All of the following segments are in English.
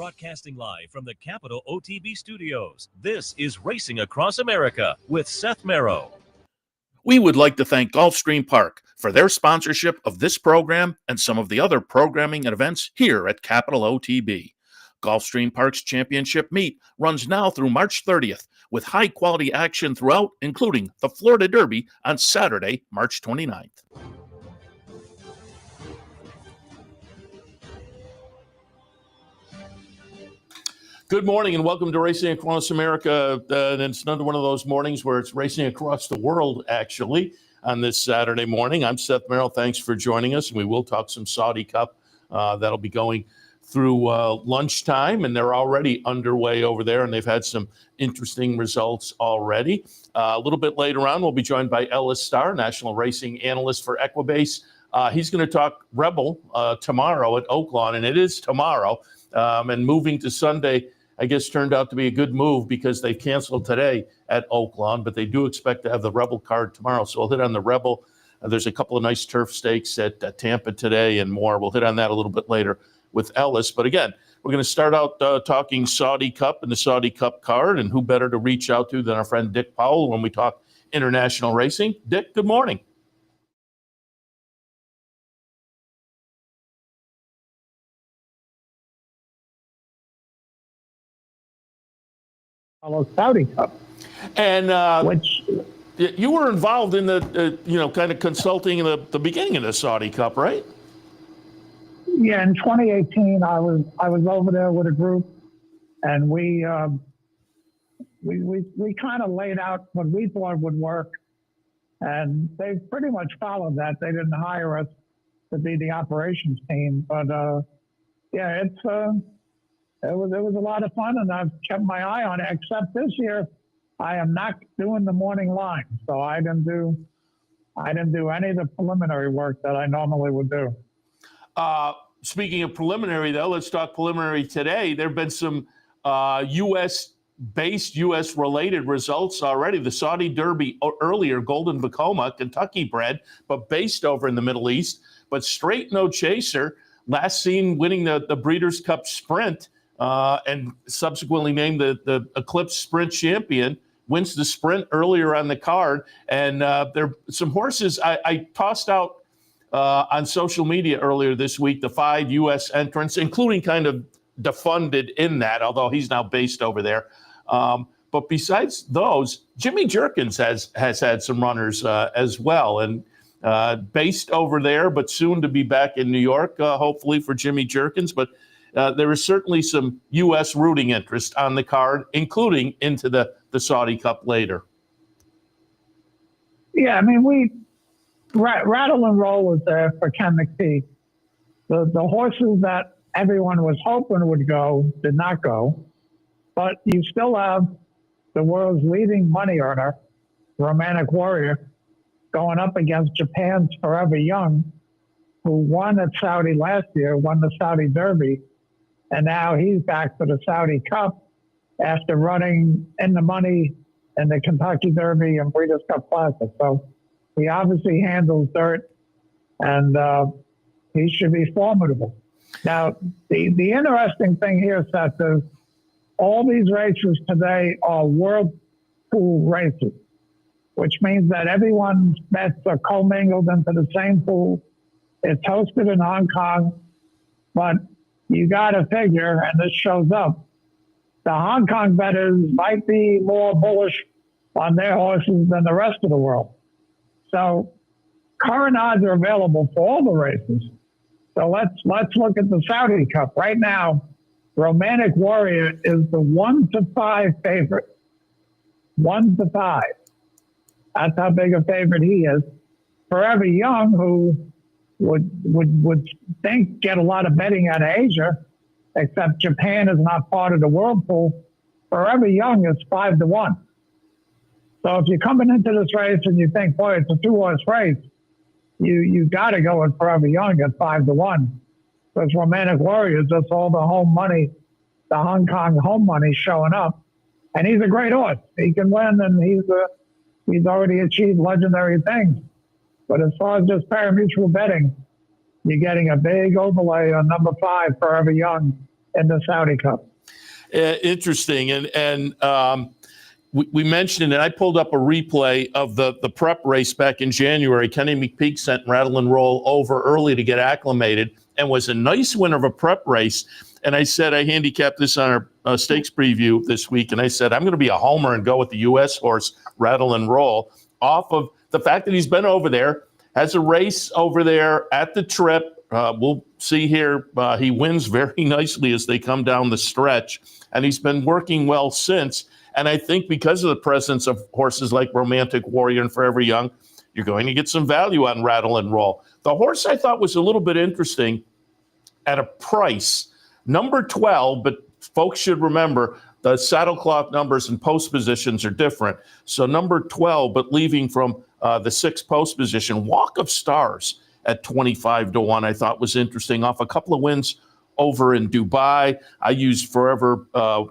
Broadcasting live from the Capital OTB studios, this is Racing Across America with Seth Merrow. We would like to thank Gulfstream Park for their sponsorship of this program and some of the other programming and events here at Capital OTB. Gulfstream Park's championship meet runs now through March 30th with high-quality action throughout, including the Florida Derby on Saturday, March 29th. Good morning and welcome to Racing Across America. And it's another one of those mornings where it's racing across the world, actually, on this Saturday morning. I'm Seth Merrow. Thanks for joining us. And we will talk some Saudi Cup. That'll be going through lunchtime, and they're already underway over there, and they've had some interesting results already. A little bit later on, we'll be joined by Ellis Star, national racing analyst for Equibase. He's going to talk Rebel tomorrow at Oaklawn, and it is tomorrow. And moving to Sunday, I guess, turned out to be a good move because they canceled today at Oaklawn, but they do expect to have the Rebel card tomorrow. So we'll hit on the Rebel. There's a couple of nice turf stakes at Tampa today and more. We'll hit on that a little bit later with Ellis. But again, we're going to start out talking Saudi Cup and the Saudi Cup card, and who better to reach out to than our friend Dick Powell when we talk international racing. Dick, good morning. Saudi Cup. And which you were involved in the, kind of consulting in the beginning of the Saudi Cup, right? Yeah, in 2018, I was over there with a group, and we kind of laid out what we thought would work, and they pretty much followed that. They didn't hire us to be the operations team, but yeah, it was a lot of fun, and I've kept my eye on it. Except this year, I am not doing the morning line, so I didn't do any of the preliminary work that I normally would do. Speaking of preliminary, though, let's talk preliminary today. There have been some U.S.-based, U.S.-related results already. The Saudi Derby earlier, Golden Vekoma, Kentucky bred, but based over in the Middle East. But Straight No Chaser, last seen winning the Breeders' Cup Sprint, and subsequently named the Eclipse Sprint champion, wins the sprint earlier on the card. And there are some horses I tossed out on social media earlier this week, the 5 U.S. entrants, including kind of defunded in that, although he's now based over there. But besides those, Jimmy Jerkins has had some runners as well, and based over there, but soon to be back in New York, hopefully for Jimmy Jerkins. But there is certainly some U.S. rooting interest on the card, including into the Saudi Cup later. Yeah, I mean, Rattle and Roll was there for Ken McPhee. The horses that everyone was hoping would go did not go. But you still have the world's leading money earner, Romantic Warrior, going up against Japan's Forever Young, who won at Saudi last year, won the Saudi Derby, and now he's back for the Saudi Cup after running in the money in the Kentucky Derby and Breeders' Cup Classic. So he obviously handles dirt, and he should be formidable. Now, the interesting thing here, Seth, is all these races today are World Pool races, which means that everyone's bets are commingled into the same pool. It's hosted in Hong Kong, but you got to figure, and this shows up, the Hong Kong bettors might be more bullish on their horses than the rest of the world. So current odds are available for all the races. So let's look at the Saudi Cup. Right now, Romantic Warrior is the 1-5 favorite. 1-5. That's how big a favorite he is. Forever Young, who would think get a lot of betting out of Asia, except Japan is not part of the World Pool. Forever Young is 5-1. So if you're coming into this race and you think, boy, it's a 2-horse race, you got to go with Forever Young at 5-1. Because Romantic Warrior is just all the home money, the Hong Kong home money showing up. And he's a great horse. He can win, and he's already achieved legendary things. But as far as just pari-mutuel betting, you're getting a big overlay on number 5, Forever Young, in the Saudi Cup. Interesting. And we mentioned it. I pulled up a replay of the prep race back in January. Kenny McPeak sent Rattle and Roll over early to get acclimated and was a nice winner of a prep race. And I said, I handicapped this on our stakes preview this week. And I said, I'm going to be a homer and go with the U.S. horse Rattle and Roll off of the fact that he's been over there, has a race over there at the Trip. We'll see here. He wins very nicely as they come down the stretch. And he's been working well since. And I think because of the presence of horses like Romantic Warrior and Forever Young, you're going to get some value on Rattle and Roll. The horse I thought was a little bit interesting at a price, number 12, but folks should remember the saddlecloth numbers and post positions are different. So number 12, but leaving from the 6th post position, Walk of Stars at 25-1, I thought was interesting off a couple of wins over in Dubai. I used Forever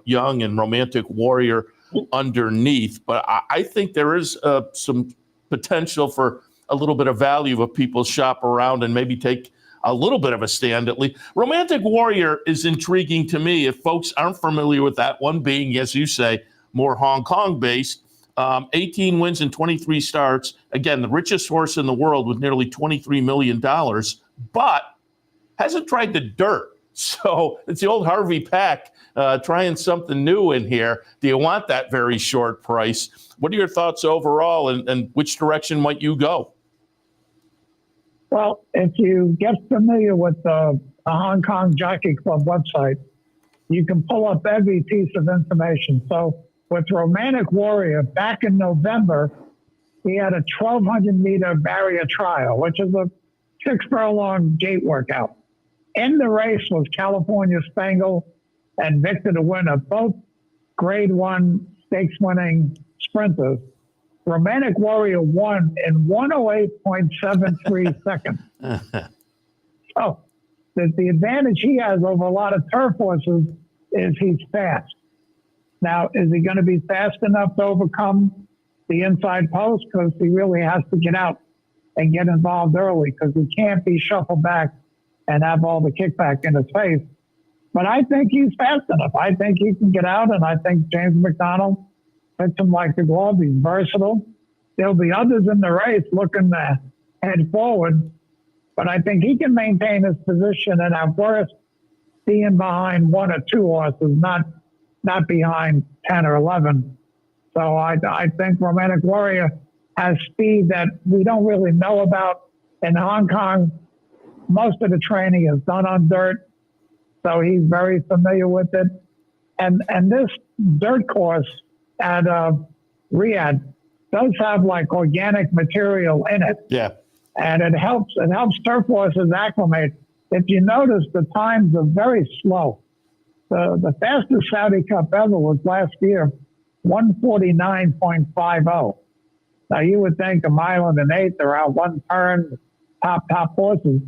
Young and Romantic Warrior underneath, but I think there is some potential for a little bit of value if people shop around and maybe take a little bit of a stand at least. Romantic Warrior is intriguing to me if folks aren't familiar with that one being, as you say, more Hong Kong based. 18 wins and 23 starts. Again, the richest horse in the world with nearly $23 million, but hasn't tried the dirt. So it's the old Harvey Pack trying something new in here. Do you want that very short price? What are your thoughts overall, and which direction might you go? Well, if you get familiar with the Hong Kong Jockey Club website, you can pull up every piece of information. So with Romantic Warrior, back in November, he had a 1,200-meter barrier trial, which is a 6-furlong gate workout. In the race was California Spangle and Victor the Winner, both Grade 1 stakes-winning sprinters. Romantic Warrior won in 108.73 seconds. So the advantage he has over a lot of turf horses is he's fast. Now, is he going to be fast enough to overcome the inside post? Because he really has to get out and get involved early, because he can't be shuffled back and have all the kickback in his face. But I think he's fast enough. I think he can get out, and I think James McDonald fits him like a glove. He's versatile. There'll be others in the race looking to head forward, but I think he can maintain his position and at worst being behind 1 or 2 horses, not behind 10 or 11. So I think Romantic Warrior has speed that we don't really know about. In Hong Kong, most of the training is done on dirt, so he's very familiar with it. And this dirt course at Riyadh does have like organic material in it. Yeah. And it helps turf horses acclimate. If you notice, the times are very slow. The fastest Saudi Cup ever was last year, 149.50. Now you would think a mile and an eighth around one turn, top horses,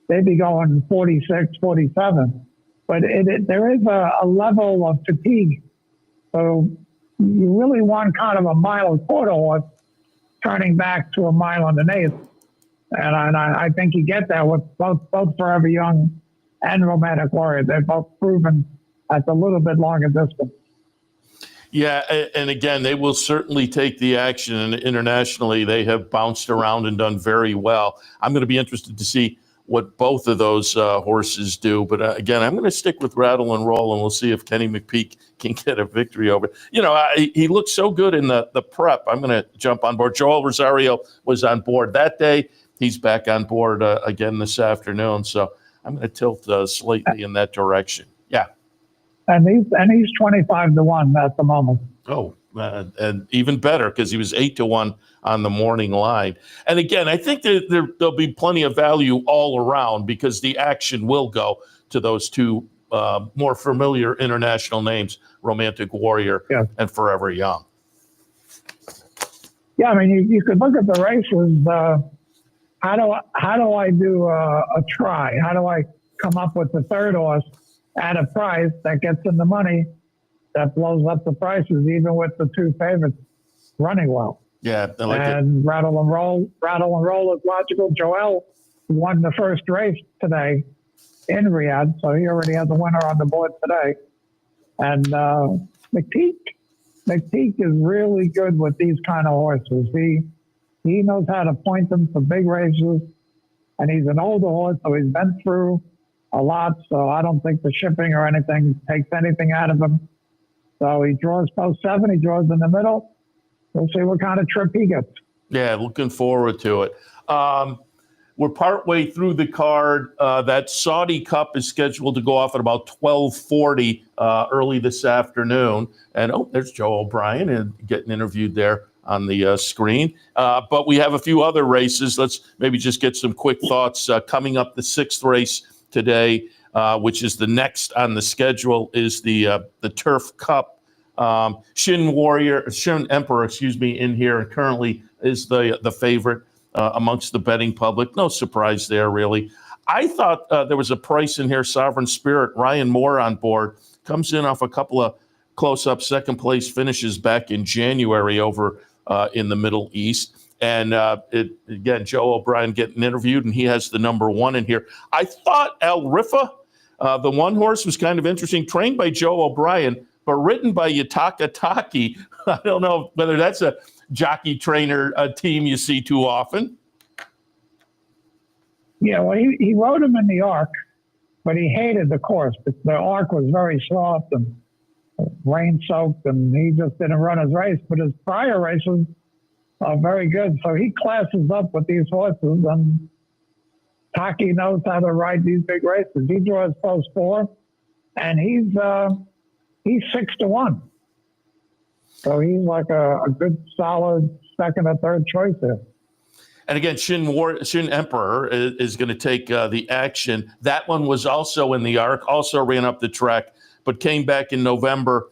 they'd be going 46, 47. But there is a level of fatigue. So you really want kind of a mile and quarter horse turning back to a mile and an eighth. And I think you get that with both Forever Young and Romantic Warrior. They're both proven at a little bit longer distance. Yeah, and again, they will certainly take the action. And internationally, they have bounced around and done very well. I'm going to be interested to see what both of those horses do. But again, I'm going to stick with Rattle and Roll, and we'll see if Kenny McPeak can get a victory over it. You know, he looked so good in the prep. I'm going to jump on board. Joel Rosario was on board that day. He's back on board again this afternoon. So I'm going to tilt slightly in that direction. Yeah. And he's 25-1 at the moment. Oh, and even better because he was 8-1 on the morning line. And again, I think there'll be plenty of value all around because the action will go to those two more familiar international names, Romantic Warrior and Forever Young. Yeah, I mean, you could look at the races. How do I do a try? How do I come up with the third horse at a price that gets in the money, that blows up the prices, even with the two favorites running well? Yeah, I like and it. Rattle and Roll is logical. Joel won the first race today in Riyadh, so he already has a winner on the board today. And McPeak is really good with these kind of horses. He knows how to point them for big races, and he's an older horse, so he's been through a lot. So I don't think the shipping or anything takes anything out of him. So he draws post 7. He draws in the middle. We'll see what kind of trip he gets. Yeah, looking forward to it. We're partway through the card. That Saudi Cup is scheduled to go off at about 12:40 early this afternoon. And, there's Joe O'Brien and getting interviewed there on the screen. But we have a few other races. Let's maybe just get some quick thoughts. Coming up, the 6th race today, which is the next on the schedule, is the Turf Cup. Shin Emperor, in here, and currently is the favorite amongst the betting public. No surprise there, really. I thought there was a price in here, Sovereign Spirit, Ryan Moore on board, comes in off a couple of close-up second-place finishes back in January over in the Middle East. And again, Joe O'Brien getting interviewed, and he has the number 1 in here. I thought El Rifa, the one horse, was kind of interesting, trained by Joe O'Brien, but written by Yutaka Taki. I don't know whether that's a jockey trainer team you see too often. Yeah, well, he rode him in the Arc, but he hated the course. The Arc was very soft and rain-soaked, and he just didn't run his race. But his prior races are very good. So he classes up with these horses, and Taki knows how to ride these big races. He draws post 4, and he's 6-1. So he's like a good, solid second or third choice there. And again, Shin Emperor is going to take the action. That one was also in the Arc, also ran up the track, but came back in November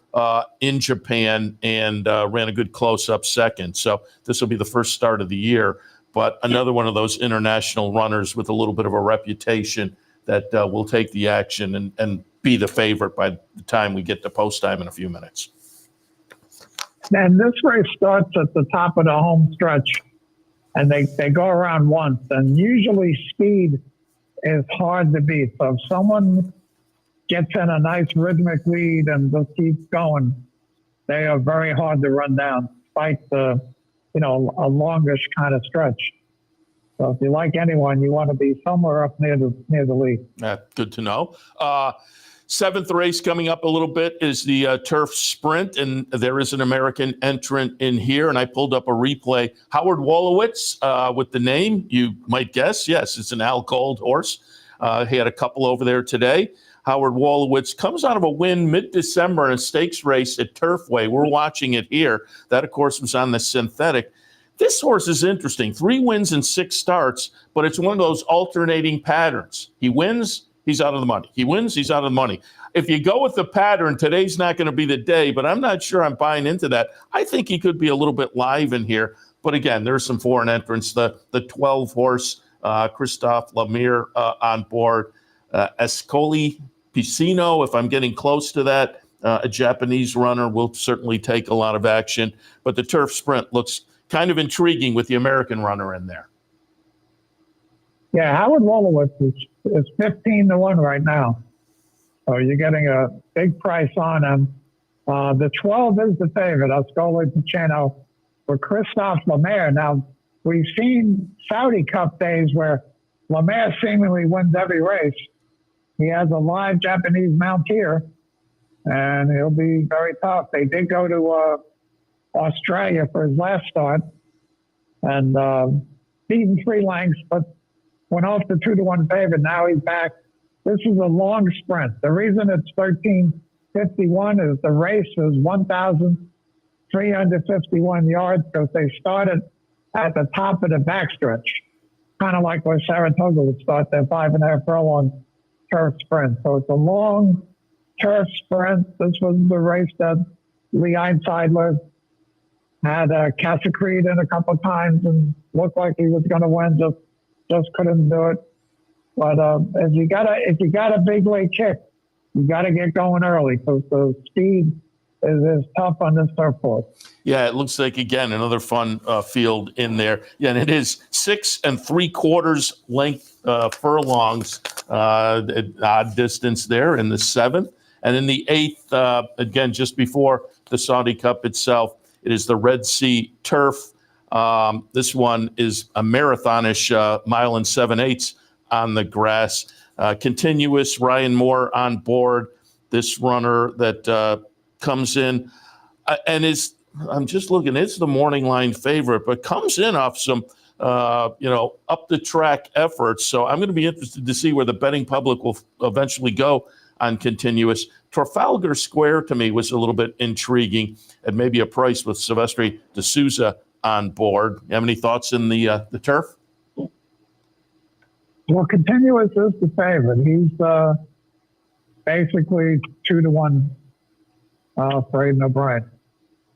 in Japan and ran a good close-up second. So this will be the first start of the year. But another one of those international runners with a little bit of a reputation that will take the action and be the favorite by the time we get to post time in a few minutes. And this race starts at the top of the home stretch, and they go around once. And usually speed is hard to beat. So if someone gets in a nice rhythmic lead and just keeps going, they are very hard to run down, despite a longish kind of stretch. So if you like anyone, you want to be somewhere up near the lead. Good to know. 7th race coming up a little bit is the Turf Sprint, and there is an American entrant in here, and I pulled up a replay. Howard Wolowitz with the name, you might guess. Yes, it's an Al Gold horse. He had a couple over there today. Howard Wolowitz comes out of a win mid-December in a stakes race at Turfway. We're watching it here. That, of course, was on the synthetic. This horse is interesting. 3 wins in 6 starts, but it's one of those alternating patterns. He wins, he's out of the money. He wins, he's out of the money. If you go with the pattern, today's not going to be the day, but I'm not sure I'm buying into that. I think he could be a little bit live in here. But again, there's some foreign entrants. The 12-horse Christophe Lemire on board. Ascoli Piscino, if I'm getting close to that, a Japanese runner will certainly take a lot of action. But the Turf Sprint looks kind of intriguing with the American runner in there. Yeah, Howard Wolowitz is 15-1 right now. So you're getting a big price on him. The 12 is the favorite, Ascoli Piscino, for Christophe Lemire. Now, we've seen Saudi Cup days where Lemire seemingly wins every race. He has a live Japanese mount here, and he'll be very tough. They did go to Australia for his last start and beaten 3 lengths, but went off the 2-1 favorite. Now he's back. This is a long sprint. The reason it's 13:51 is the race is 1,351 yards because they started at the top of the backstretch, kind of like where Saratoga would start their 5.5 furlong turf sprint. So it's a long turf sprint. This was the race that Lee Einseidler had Casa Creed in a couple of times and looked like he was going to win, just couldn't do it. But if you got a big late kick, you got to get going early because the speed is tough on this turf course. Yeah, it looks like, again, another fun field in there. Yeah, and it is 6 3/4 length furlongs at odd distance there in the 7th. And in the 8th, again, just before the Saudi Cup itself, it is the Red Sea Turf. This one is a marathonish mile and 7/8 on the grass. Continuous, Ryan Moore on board. This runner that comes in and is, I'm just looking, it's the morning line favorite, but comes in off some, up the track efforts. So I'm going to be interested to see where the betting public will eventually go on Continuous. Trafalgar Square to me was a little bit intriguing at maybe a price with Silvestre de Souza on board. You have any thoughts in the turf? Well, Continuous is the favorite. He's basically 2-1 for Aiden O'Brien.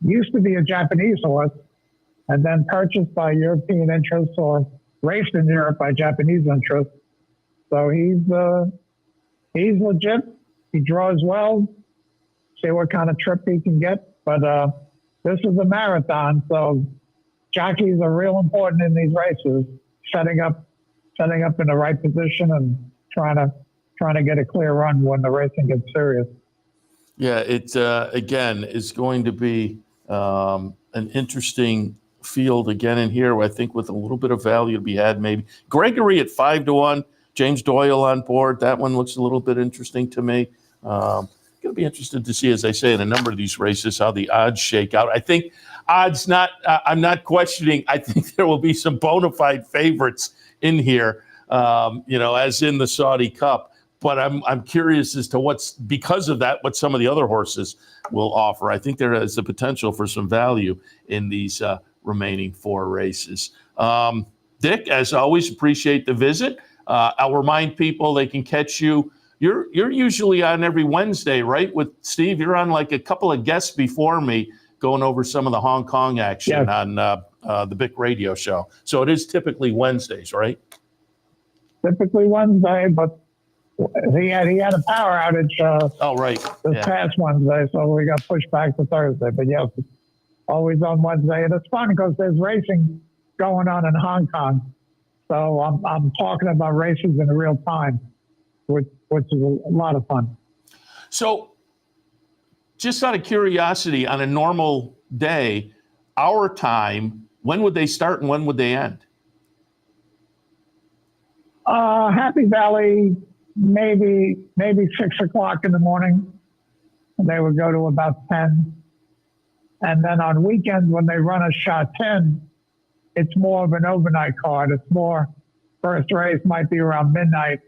Used to be a Japanese horse and then purchased by European interests or raced in Europe by Japanese interests. So he's legit. He draws well. See what kind of trip he can get. But this is a marathon, so jockeys are real important in these races. Setting up in the right position and trying to get a clear run when the racing gets serious. Yeah, it again is going to be an interesting field again in here. I think with a little bit of value to be had, maybe Gregory at 5-1. James Doyle on board. That one looks a little bit interesting to me. Going to be interested to see, as I say, in a number of these races, how the odds shake out. I think odds not. I'm not questioning. I think there will be some bona fide favorites in here, as in the Saudi Cup. But I'm curious as to because of that, what some of the other horses will offer. I think there is the potential for some value in these remaining 4 races. Dick, as always, appreciate the visit. I'll remind people they can catch you. You're usually on every Wednesday, right? With Steve, you're on like a couple of guests before me going over some of the Hong Kong action on the Bick Radio Show. So it is typically Wednesdays, right? Typically Wednesday, but he had a power outage this past Wednesday, so we got pushed back to Thursday. But yes, it's always on Wednesday. And it's fun because there's racing going on in Hong Kong. So I'm talking about races in real time, which is a lot of fun. So just out of curiosity, on a normal day, our time, when would they start and when would they end? Happy Valley, maybe 6:00 in the morning. And they would go to about 10. And then on weekends, when they run a shot 10, it's more of an overnight card. It's more, first race might be around midnight,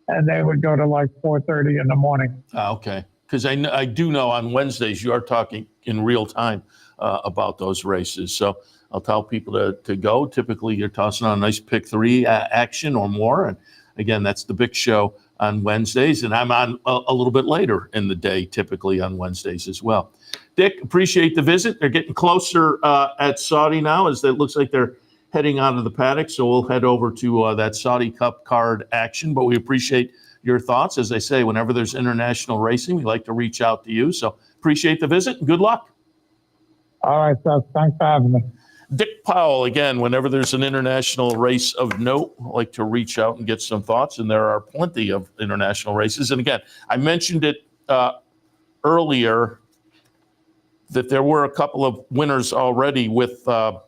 and they would go to like 4:30 in the morning. Okay. Because I do know on Wednesdays you are talking in real time about those races. So I'll tell people to go. Typically, you're tossing on a nice pick 3 action or more. And again, that's the big show on Wednesdays. And I'm on a little bit later in the day, typically on Wednesdays as well. Dick, appreciate the visit. They're getting closer at Saudi now as it looks like they're heading out of the paddock. So we'll head over to that Saudi Cup card action. But we appreciate your thoughts. As I say, whenever there's international racing, we like to reach out to you. So appreciate the visit and good luck. All right, Seth. Thanks for having me. Dick Powell, again, whenever there's an international race of note, I like to reach out and get some thoughts. And there are plenty of international races. And again, I mentioned it earlier that there were a couple of winners already with, a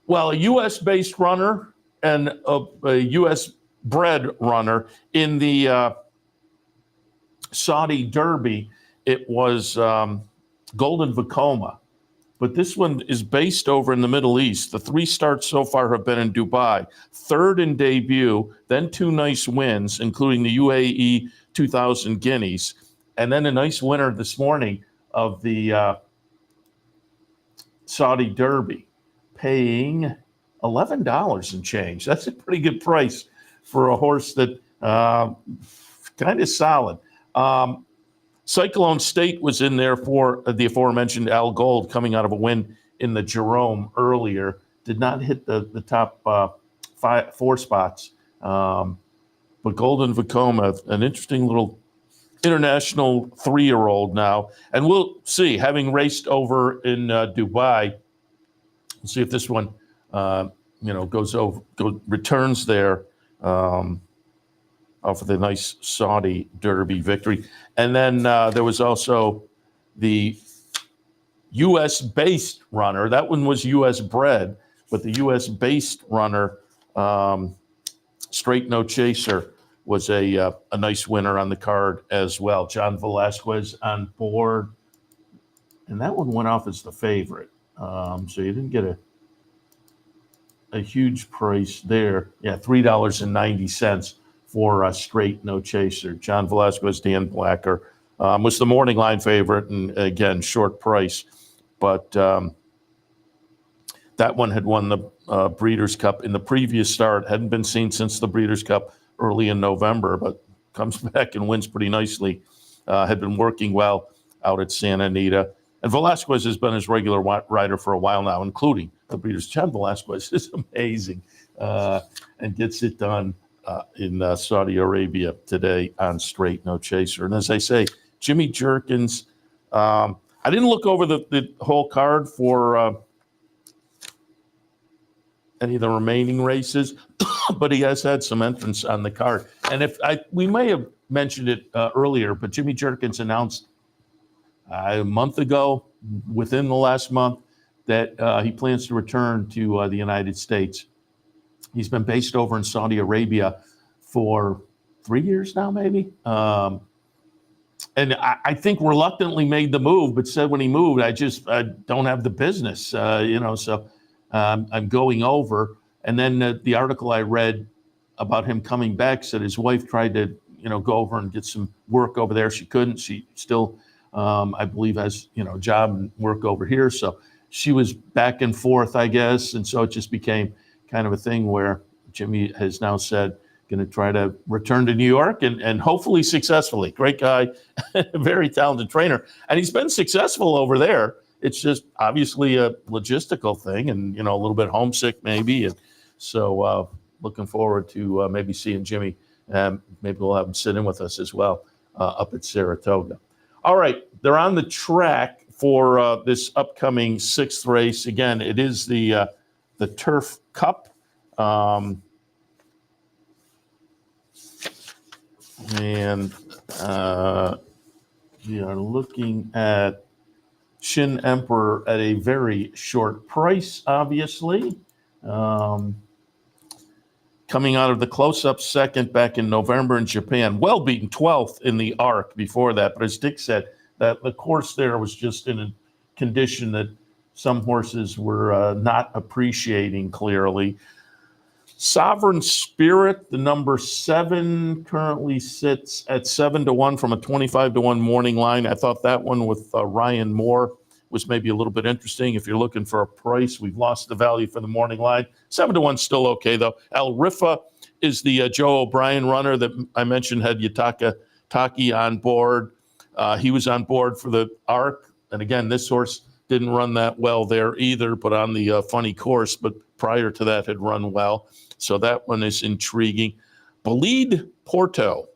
U.S.-based runner and a U.S.-bred runner in the Saudi Derby. It was Golden Vekoma. But this one is based over in the Middle East. The 3 starts so far have been in Dubai. 3rd in debut, then 2 nice wins, including the UAE 2000 Guineas. And then a nice winner this morning of the Saudi Derby, paying $11 and change. That's a pretty good price for a horse that kind of solid. Cyclone State was in there for the aforementioned Al Gold, coming out of a win in the Jerome earlier. Did not hit the top 4 spots. But Golden Vekoma, an interesting little international 3-year-old now. And we'll see, having raced over in Dubai, we'll see if this one, returns there. for the nice Saudi Derby victory. And then there was also the U.S.-based runner. That one was U.S. bred, but the U.S.-based runner, Straight No Chaser, was a nice winner on the card as well. John Velasquez on board, and that one went off as the favorite. So you didn't get a huge price there. Yeah, $3.90 for Straight No Chaser. John Velasquez, Dan Blacker was the morning line favorite, and again, short price. But that one had won the Breeders' Cup in the previous start. Hadn't been seen since the Breeders' Cup early in November, but comes back and wins pretty nicely. Had been working well out at Santa Anita. And Velasquez has been his regular rider for a while now, including the Breeders'. John Velasquez is amazing and gets it done in Saudi Arabia today on Straight No Chaser. And as I say, Jimmy Jerkins, I didn't look over the whole card for any of the remaining races, but he has had some entrants on the card. And we may have mentioned it earlier, but Jimmy Jerkins announced a month ago, within the last month, that he plans to return to the United States. He's been based over in Saudi Arabia for 3 years now, maybe. And I think reluctantly made the move, but said when he moved, I don't have the business, so I'm going over. And then the article I read about him coming back said his wife tried to, go over and get some work over there. She couldn't. She still, I believe, has, a job and work over here. So she was back and forth, I guess. And so it just became kind of a thing where Jimmy has now said, going to try to return to New York and hopefully successfully. Great guy, very talented trainer. And he's been successful over there. It's just obviously a logistical thing and, a little bit homesick maybe. And so looking forward to maybe seeing Jimmy. Maybe we'll have him sit in with us as well up at Saratoga. All right, they're on the track for this upcoming sixth race. Again, it is the Turf Cup. And we are looking at Shin Emperor at a very short price, obviously. Coming out of the close-up second back in November in Japan. Well beaten 12th in the ARC before that. But as Dick said, that the course there was just in a condition that some horses were not appreciating clearly. Sovereign Spirit, the number 7, currently sits at 7-1 from a 25-1 morning line. I thought that one with Ryan Moore was maybe a little bit interesting. If you're looking for a price, we've lost the value for the morning line. 7-1 still okay, though. Al Rifa is the Joe O'Brien runner that I mentioned had Yutaka Taki on board. He was on board for the ARC. And again, this horse didn't run that well there either, but on the funny course. But prior to that had run well. So that one is intriguing. Bolide Porto,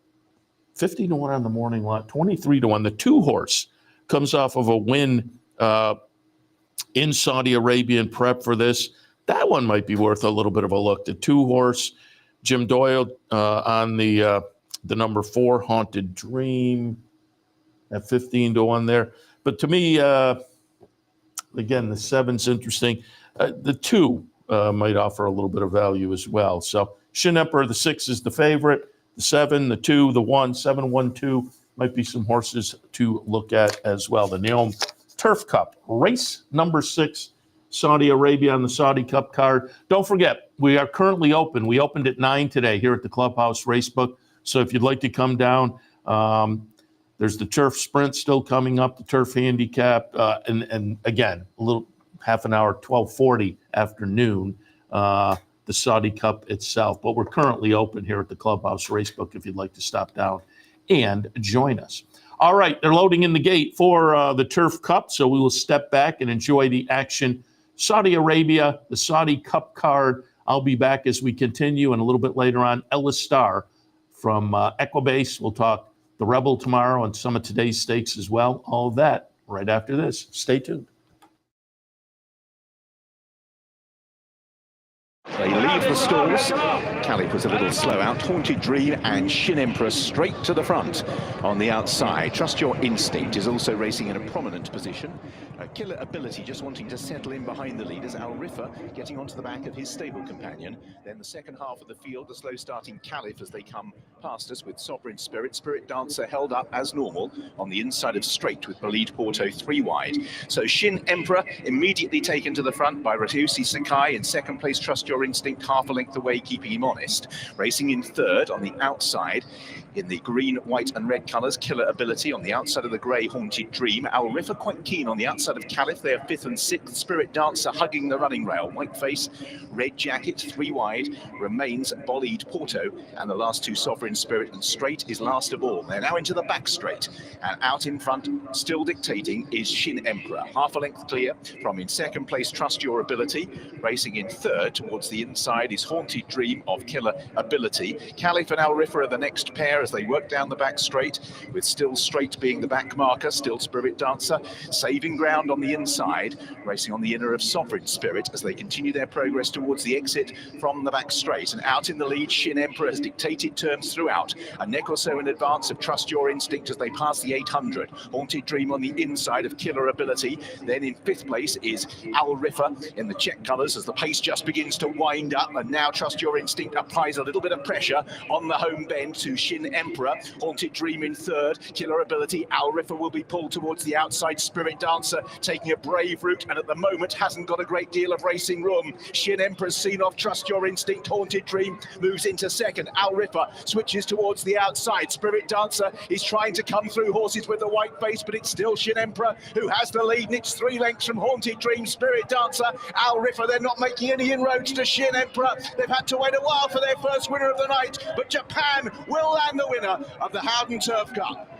50-1 on the morning lot, 23-1. The 2-horse comes off of a win in Saudi Arabia in prep for this. That one might be worth a little bit of a look. The 2-horse, Jim Doyle on the number 4, Haunted Dream, at 15-1 there. But to me, again, the 7's interesting. The 2 might offer a little bit of value as well. So Shin Emperor, the 6 is the favorite. The 7, the 2, the 1, 7, 1, 2 might be some horses to look at as well. The Neom Turf Cup, race number 6, Saudi Arabia on the Saudi Cup card. Don't forget, we are currently open. We opened at 9 today here at the Clubhouse Racebook. So if you'd like to come down, there's the Turf Sprint still coming up, the Turf Handicap, and again, a little half an hour, 12:40 afternoon, the Saudi Cup itself. But we're currently open here at the Clubhouse Racebook if you'd like to stop down and join us. All right, they're loading in the gate for the Turf Cup, so we will step back and enjoy the action. Saudi Arabia, the Saudi Cup card. I'll be back as we continue, and a little bit later on, Ellis Star from Equibase. We'll talk the Rebel tomorrow and some of today's stakes as well. All of that right after this. Stay tuned. They lead of the stalls. Caliph was a little slow out. Haunted Dream and Shin Emperor straight to the front on the outside. Trust Your Instinct is also racing in a prominent position. Killer Ability just wanting to settle in behind the leaders. Al Rifa getting onto the back of his stable companion. Then the second half of the field, the slow starting Caliph as they come past us with Sovereign Spirit. Spirit Dancer held up as normal on the inside of straight with Bolide Porto 3 wide. So Shin Emperor immediately taken to the front by Ratusi Sakai. In second place, Trust Your Instinct half a length away, keeping him honest. Racing in third on the outside in the green, white and red colours, Killer Ability. On the outside of the grey, Haunted Dream. Al Rifa quite keen on the outside of Caliph. They are 5th and 6th. Spirit Dancer hugging the running rail. White face, red jacket, 3 wide. Remains Bolide Porto. And the last two, Sovereign Spirit and Straight, is last of all. They're now into the back straight. And out in front, still dictating, is Shin Emperor. Half a length clear from in second place, Trust Your Ability. Racing in third towards the inside is Haunted Dream of Killer Ability. Caliph and Al Rifa are the next pair as they work down the back straight, with Still Straight being the back marker. Still Spirit Dancer saving ground on the inside, racing on the inner of Sovereign Spirit as they continue their progress towards the exit from the back straight. And out in the lead, Shin Emperor has dictated terms throughout, a neck or so in advance of Trust Your Instinct as they pass the 800. Haunted Dream on the inside of Killer Ability. Then in 5th place is Al Rifa in the check colours as the pace just begins to wind up, and now Trust Your Instinct applies a little bit of pressure on the home bend to Shin Emperor. Haunted Dream in third, Killer Ability. Al Rifa will be pulled towards the outside. Spirit Dancer taking a brave route and at the moment hasn't got a great deal of racing room. Shin Emperor's seen off Trust Your Instinct. Haunted Dream moves into second. Al Rifa switches towards the outside. Spirit Dancer is trying to come through horses with the white face, but it's still Shin Emperor who has the lead, and it's 3 lengths from Haunted Dream. Spirit Dancer, Al Rifa, they're not making any inroads to Shin Emperor. They've had to wait a while for their first winner of the night, but Japan will land the winner of the Howden Turf Cup.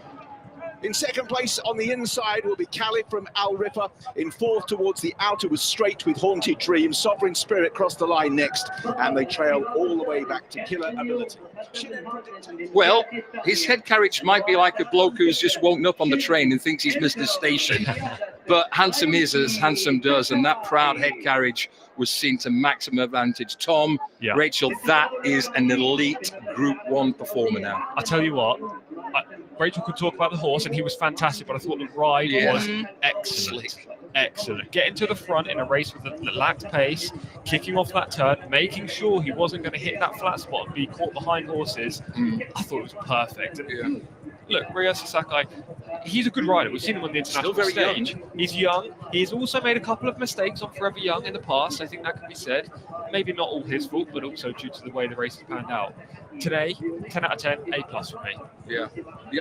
In second place on the inside will be Caliph from Al Rifa. In fourth towards the outer was Straight with Haunted Dream. Sovereign Spirit crossed the line next, and they trail all the way back to Killer Ability. Well, his head carriage might be like a bloke who's just woken up on the train and thinks he's missed his station. But handsome is as handsome does, and that proud head carriage was seen to maximum advantage. Tom, Rachel, that is an elite Group 1 performer now. I tell you what, Rachel could talk about the horse, and he was fantastic, but I thought the ride was excellent. Excellent. Getting to the front in a race with a lacked pace, kicking off that turn, making sure he wasn't going to hit that flat spot and be caught behind horses. I thought it was perfect. Look, Ryosuke Sakai, he's a good rider. We've seen him on the international stage. Young. He's young. He's also made a couple of mistakes on Forever Young in the past. I think that can be said. Maybe not all his fault, but also due to the way the race has panned out. Today, 10 out of 10, A+ for me. Yeah,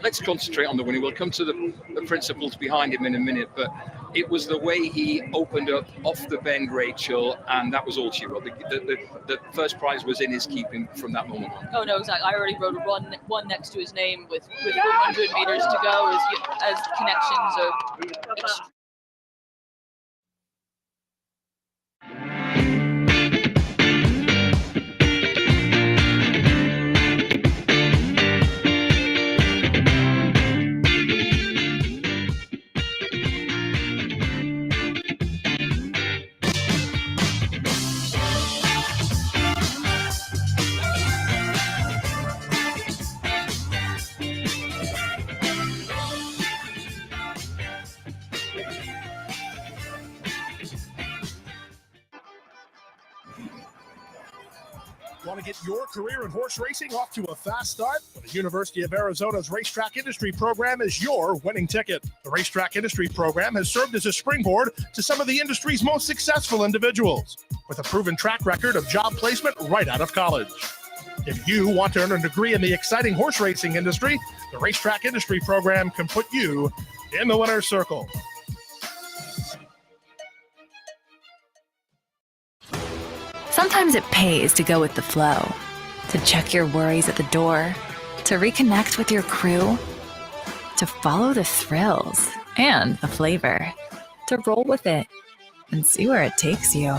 let's concentrate on the winning. We'll come to the principles behind him in a minute, but it was the way he opened up off the bend, Rachel, and that was all she wrote. The first prize was in his keeping from that moment on. Oh, no, exactly. I already wrote a one next to his name with 400 meters to go as connections are extreme. Want to get your career in horse racing off to a fast start? Well, the University of Arizona's Racetrack Industry Program is your winning ticket. The Racetrack Industry Program has served as a springboard to some of the industry's most successful individuals, with a proven track record of job placement right out of college. If you want to earn a degree in the exciting horse racing industry, the Racetrack Industry Program can put you in the winner's circle. Sometimes it pays to go with the flow, to check your worries at the door, to reconnect with your crew, to follow the thrills and the flavor, to roll with it and see where it takes you,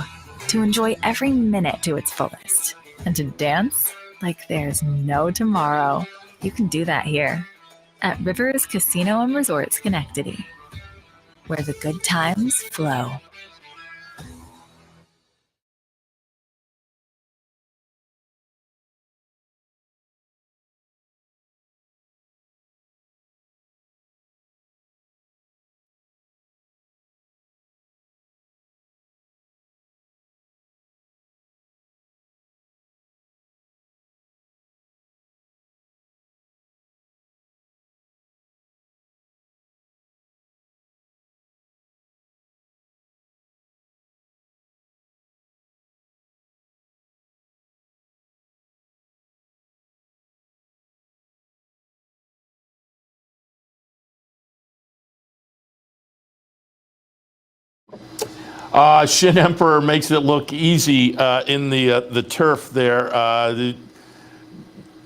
to enjoy every minute to its fullest, and to dance like there's no tomorrow. You can do that here at Rivers Casino and Resort Schenectady, where the good times flow. Shin Emperor makes it look easy in the turf there.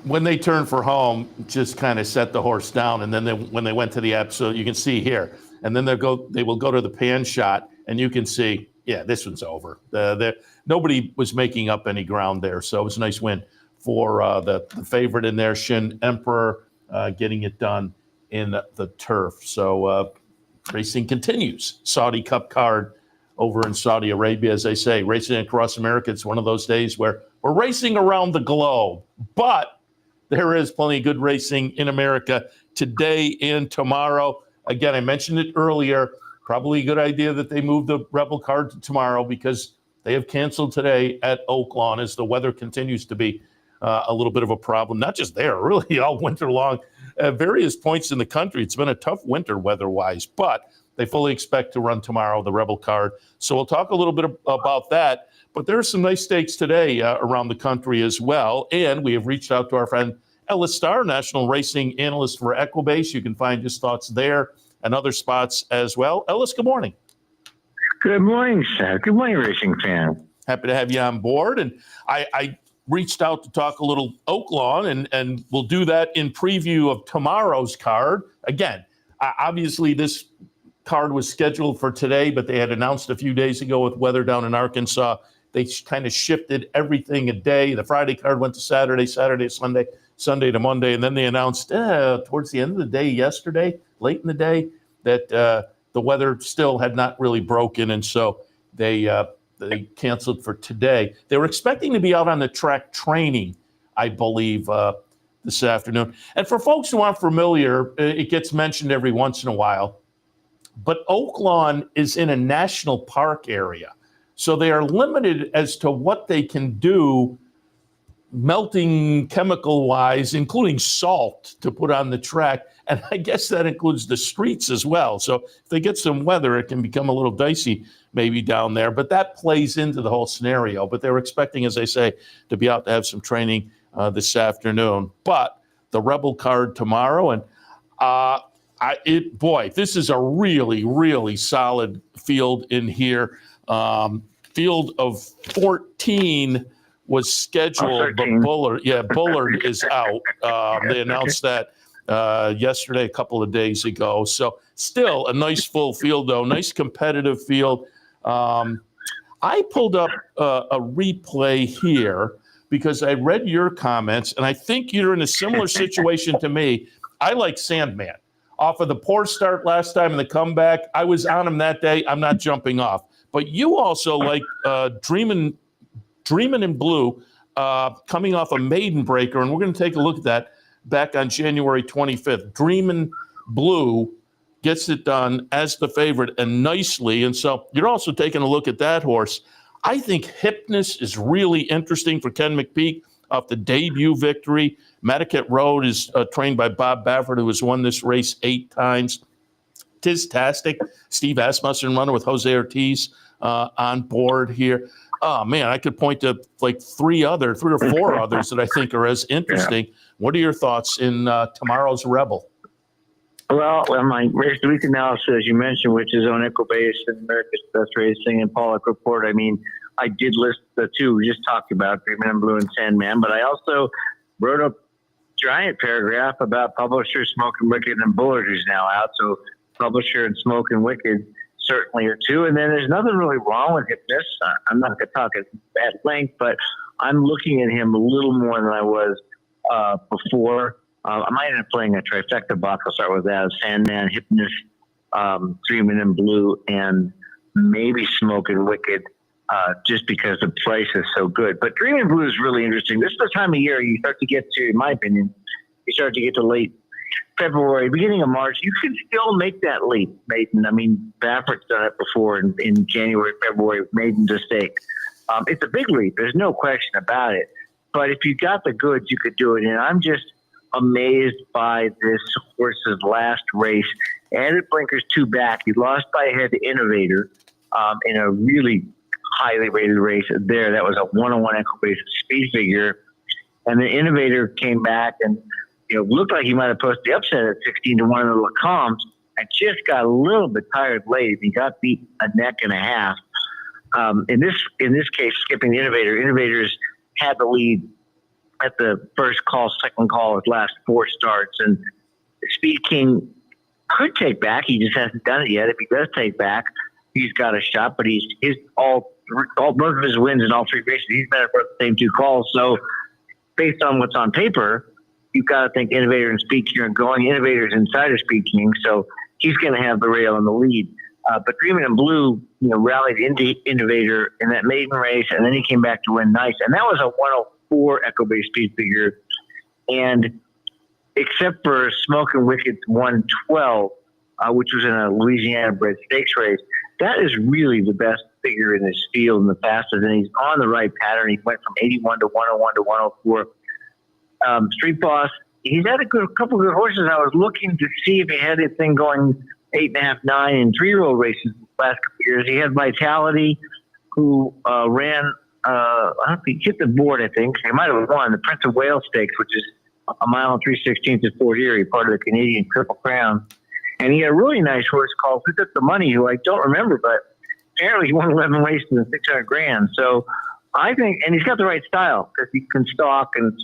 When they turned for home, just kind of set the horse down, and then when they went to the episode, you can see here, and then they will go to the pan shot, and you can see, yeah, this one's over. Nobody was making up any ground there, so it was a nice win for the favorite in there, Shin Emperor, getting it done in the turf. So racing continues. Saudi Cup card over in Saudi Arabia, as they say, racing across America. It's one of those days where we're racing around the globe, but there is plenty of good racing in America today and tomorrow. Again, I mentioned it earlier, probably a good idea that they move the Rebel card to tomorrow because they have canceled today at Oaklawn as the weather continues to be a little bit of a problem, not just there, really all winter long. At various points in the country, it's been a tough winter weather-wise, but they fully expect to run tomorrow, the Rebel card. So we'll talk a little bit about that. But there are some nice stakes today around the country as well. And we have reached out to our friend Ellis Star, national racing analyst for Equibase. You can find his thoughts there and other spots as well. Ellis, good morning. Good morning, Seth. Good morning, racing fan. Happy to have you on board. And I reached out to talk a little Oaklawn, and we'll do that in preview of tomorrow's card. Again, obviously this card was scheduled for today, but they had announced a few days ago with weather down in Arkansas. They kind of shifted everything a day. The Friday card went to Saturday, Sunday, Sunday to Monday, and then they announced towards the end of the day yesterday, late in the day, that the weather still had not really broken, and so they canceled for today. They were expecting to be out on the track training, I believe, this afternoon. And for folks who aren't familiar, it gets mentioned every once in a while, but Oaklawn is in a national park area. So they are limited as to what they can do melting chemical-wise, including salt, to put on the track. And I guess that includes the streets as well. So if they get some weather, it can become a little dicey maybe down there. But that plays into the whole scenario. But they were expecting, as I say, to be out to have some training this afternoon. But the Rebel card tomorrow. And this is a really, really solid field in here. Field of 14 was scheduled, but Bullard is out. They announced that yesterday, a couple of days ago. So still a nice full field, though. Nice competitive field. I pulled up a replay here because I read your comments, and I think you're in a similar situation to me. I like Sandman. Off of the poor start last time and the comeback, I was on him that day. I'm not jumping off. But you also like Dreamin' in Blue, coming off a maiden breaker, and we're going to take a look at that back on January 25th. Dreamin' Blue gets it done as the favorite and nicely, and so you're also taking a look at that horse. I think Hypnus is really interesting for Ken McPeak off the debut victory. Medicat Road is trained by Bob Baffert, who has won this race 8 times. Tistastic, Steve Asmussen runner with Jose Ortiz on board here. Oh, man, I could point to like 3 or 4 others that I think are as interesting. Yeah. What are your thoughts in tomorrow's Rebel? Well, my race of the week analysis, as you mentioned, which is on Equibase and America's Best Racing and Pollock Report, I mean, I did list the 2 we just talked about, Dreamin' in Blue and Sandman, but I also wrote a giant paragraph about Publisher, Smokin' Wicked, and Bullard, who's now out. So Publisher and Smokin' Wicked certainly are 2. And then there's nothing really wrong with Hypnus. I'm not going to talk at length, but I'm looking at him a little more than I was before. I might end up playing a trifecta box. I'll start with that. Sandman, Hypnus, Dreamin' in Blue, and maybe Smokin' Wicked, just because the price is so good. But Dreamin' in Blue is really interesting. This is the time of year you start to get to, in my opinion, you start to get to late February, beginning of March. You can still make that leap, Maiden. I mean, Baffert's done it before in January, February, Maiden to stake. It's a big leap. There's no question about it. But if you got the goods, you could do it. And I'm just amazed by this horse's last race. Added blinkers 2 back. He lost by a head to Innovator in a really highly rated race there. That was a 101 Equibase speed figure. And the Innovator came back and looked like he might have posted the upset at 16-1 in the Lacombs and just got a little bit tired late. He got beat a neck and a half. in this case, skipping the Innovators had the lead at the first call, second call, his last 4 starts, and Speed King could take back. He just hasn't done it yet. If he does take back, he's got a shot. But both of his wins in all 3 races, he's been for the same 2 calls. So based on what's on paper, you've got to think Innovator and Speed King are going. Innovator's inside of Speed King, so he's going to have the rail in the lead. But Dreamin' in Blue, rallied into Innovator in that maiden race, and then he came back to win nice. And that was a 104 Echo-based speed figure. And except for Smokin' Wicked's 112, which was in a Louisiana-bred stakes race, that is really the best figure in this field and the fastest. And he's on the right pattern. He went from 81 to 101 to 104. Street Boss, he's had a couple of good horses. I was looking to see if he had anything going 8.5, 9, and 3-year-old races the last couple of years. He had Vitality, who ran, I don't know if he hit the board, I think. He might have won the Prince of Wales Stakes, which is a mile and 3/16 at Fort Erie, part of the Canadian Triple Crown. And he had a really nice horse called Who Took the Money, who I don't remember, but apparently he won 11 races and $600,000. So I think, and he's got the right style because he can stalk and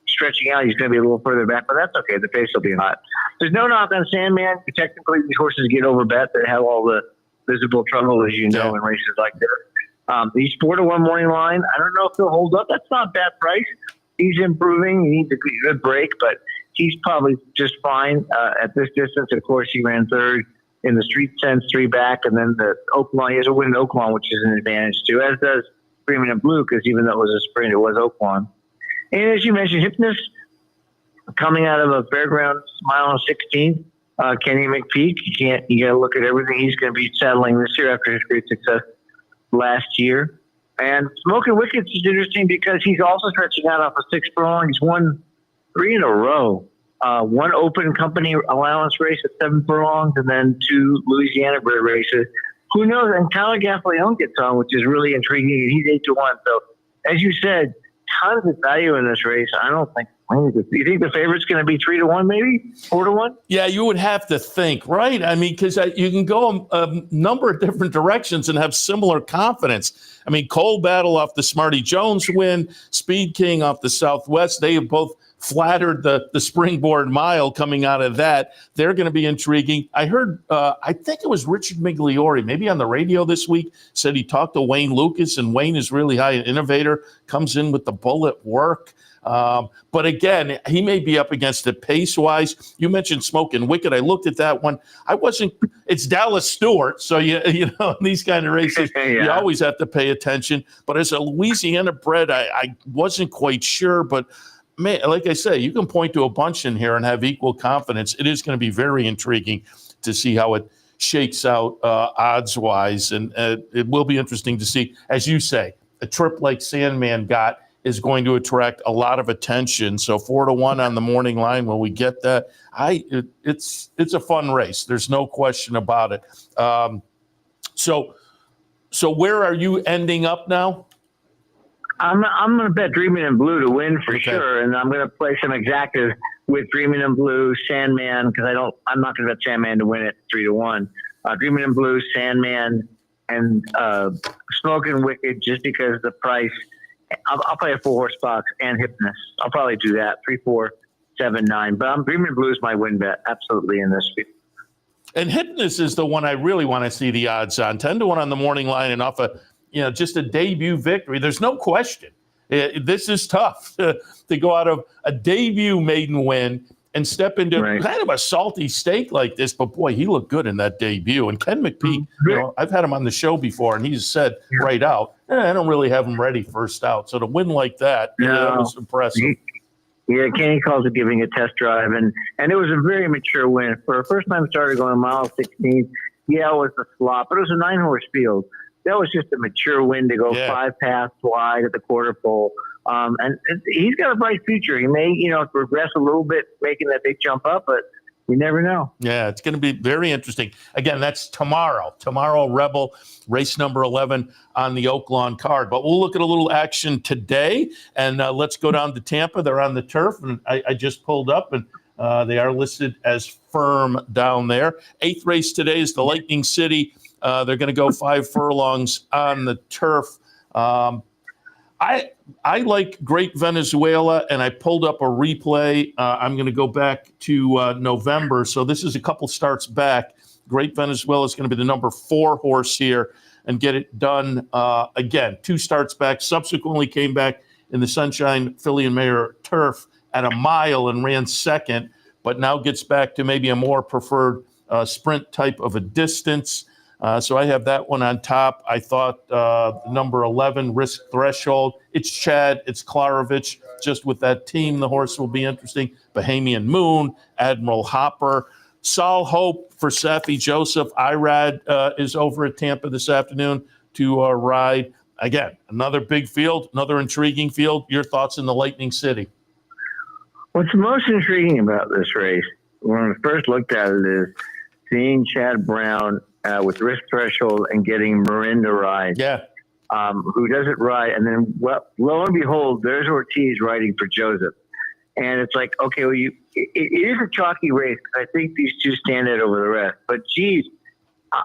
stretching out. He's going to be a little further back, but that's okay. The pace will be hot. There's no knock on Sandman. Technically, these horses get over bet that have all the visible trouble, as you know, in races like this. He's 4-1 morning line. I don't know if he'll hold up. That's not a bad price. He's improving. He needs a good break, but he's probably just fine at this distance. Of course, he ran 3rd in the Street Sense 3 back, and then the Oaklawn. He has a win in Oaklawn, which is an advantage too, as does Dreamin' in Blue, because even though it was a sprint, it was Oaklawn. And as you mentioned, Hypnus coming out of a Fairgrounds mile and 16. Kenny McPeak, you got to look at everything he's going to be settling this year after his great success last year. And Smokin' Wicked is interesting because he's also stretching out off a 6 furlong. He's won 3 in a row. 1 open company allowance race at 7 furlongs, and then 2 Louisiana bred races. Who knows? And Tyler Gaffleon gets on, which is really intriguing. He's 8-1. So, as you said, tons of value in this race. I don't think. You think the favorite's going to be 3-1, maybe 4-1? Yeah, you would have to think, right? I mean, because you can go a number of different directions and have similar confidence. I mean, Coal Battle off the Smarty Jones win, Speed King off the Southwest. They have both flattered the springboard mile coming out of that. They're going to be intriguing. I heard, I think it was Richard Migliori, maybe on the radio this week, said he talked to Wayne Lucas, and Wayne is really high, an innovator, comes in with the bullet work. But again, he may be up against it pace-wise. You mentioned Smokin' Wicked. I looked at that one. It's Dallas Stewart, so you know, in these kind of races, you always have to pay attention. But as a Louisiana bred, I wasn't quite sure. But, man, like I say, you can point to a bunch in here and have equal confidence. It is going to be very intriguing to see how it shakes out odds-wise. And it will be interesting to see, as you say, a trip like Sandman got is going to attract a lot of attention. So 4-1 on the morning line. When we get that, it's a fun race. There's no question about it. So where are you ending up now? I'm going to bet Dreamin' in Blue to win for sure, and I'm going to play some exactas with Dreamin' in Blue, Sandman, because I'm not going to bet Sandman to win it 3-1. Dreamin' in Blue, Sandman, and Smokin' Wicked, just because the price. I'll play a 4-horse box and Hypnus. I'll probably do that 3, 4, 7, 9. But I'm Dreamin' in Blue is my win bet, absolutely, in this field. And Hypnus is the one I really want to see the odds on. 10-1 on the morning line, and off just a debut victory. There's no question. This is tough to go out of a debut maiden win and step into kind of a salty stake like this. But boy, he looked good in that debut. And Ken McPeak, I've had him on the show before, and he's said right out, I don't really have him ready first out. So to win like that, that was impressive. Kenny calls it giving a test drive, and it was a very mature win. For a first-time starter going mile 16, it was a slop, but it was a 9-horse field. That was just a mature win to go 5 paths wide at the quarter pole. And he's got a bright future. He may, progress a little bit, making that big jump up, but you never know. Yeah, it's going to be very interesting. Again, that's tomorrow. Tomorrow, Rebel, race number 11 on the Oaklawn card. But we'll look at a little action today, and let's go down to Tampa. They're on the turf, and I just pulled up, and they are listed as firm down there. 8th race today is the Lightning City They're going to go 5 furlongs on the turf. I like Great Venezuela, and I pulled up a replay. I'm going to go back to November. So this is a couple starts back. Great Venezuela is going to be the number 4 horse here and get it done again. 2 starts back, subsequently came back in the Sunshine Filly and Mare Turf at a mile and ran second, but now gets back to maybe a more preferred sprint type of a distance. So I have that one on top. I thought number 11, Risk Threshold. It's Chad, it's Klarovich. Just with that team, the horse will be interesting. Bahamian Moon, Admiral Hopper. Sol Hope for Safi Joseph. Irad is over at Tampa this afternoon to ride. Again, another big field, another intriguing field. Your thoughts in the Lightning City? What's most intriguing about this race, when I first looked at it, is seeing Chad Brown with Risk Threshold and getting Marin to ride. Yeah. Who doesn't ride. And then, well, lo and behold, there's Ortiz riding for Joseph. And it's like, okay, well, it is a chalky race. I think these two stand out over the rest. But, geez,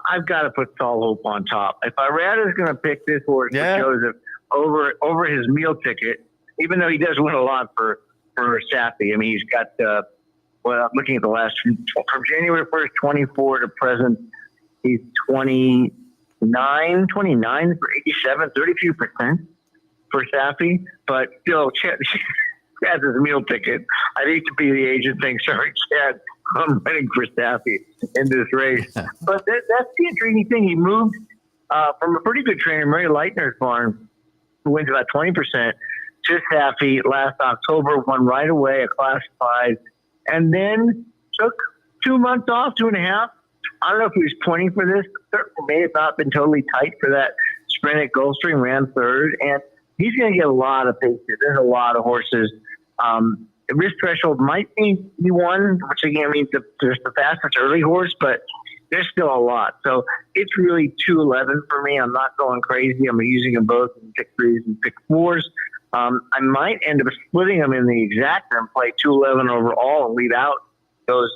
I've got to put Sol Hope on top. If Irad is going to pick this horse for Joseph over his meal ticket, even though he does win a lot for Safi. I mean, he's got, I'm looking at the last, from January 1st, 24 to present, he's 29 for 87, 32% for Safi. But still, Chad has his meal ticket. I'd hate to be the agent saying, sorry, Chad, I'm running for Safi in this race. But that's the intriguing thing. He moved from a pretty good trainer, Murray Leitner's barn, who wins about 20%, to Safi last October, won right away, a classified, and then took 2 months off, 2.5. I don't know if he was pointing for this. Certainly may have not been totally tight for that sprint at Gulfstream, ran third, and he's going to get a lot of paces. There's a lot of horses. The Risk Threshold might be one, which again means there's the fastest early horse, but there's still a lot. So it's really 211 for me. I'm not going crazy. I'm using them both in pick 3s and pick 4s. I might end up splitting them in the exacta and play 211 overall and leave out those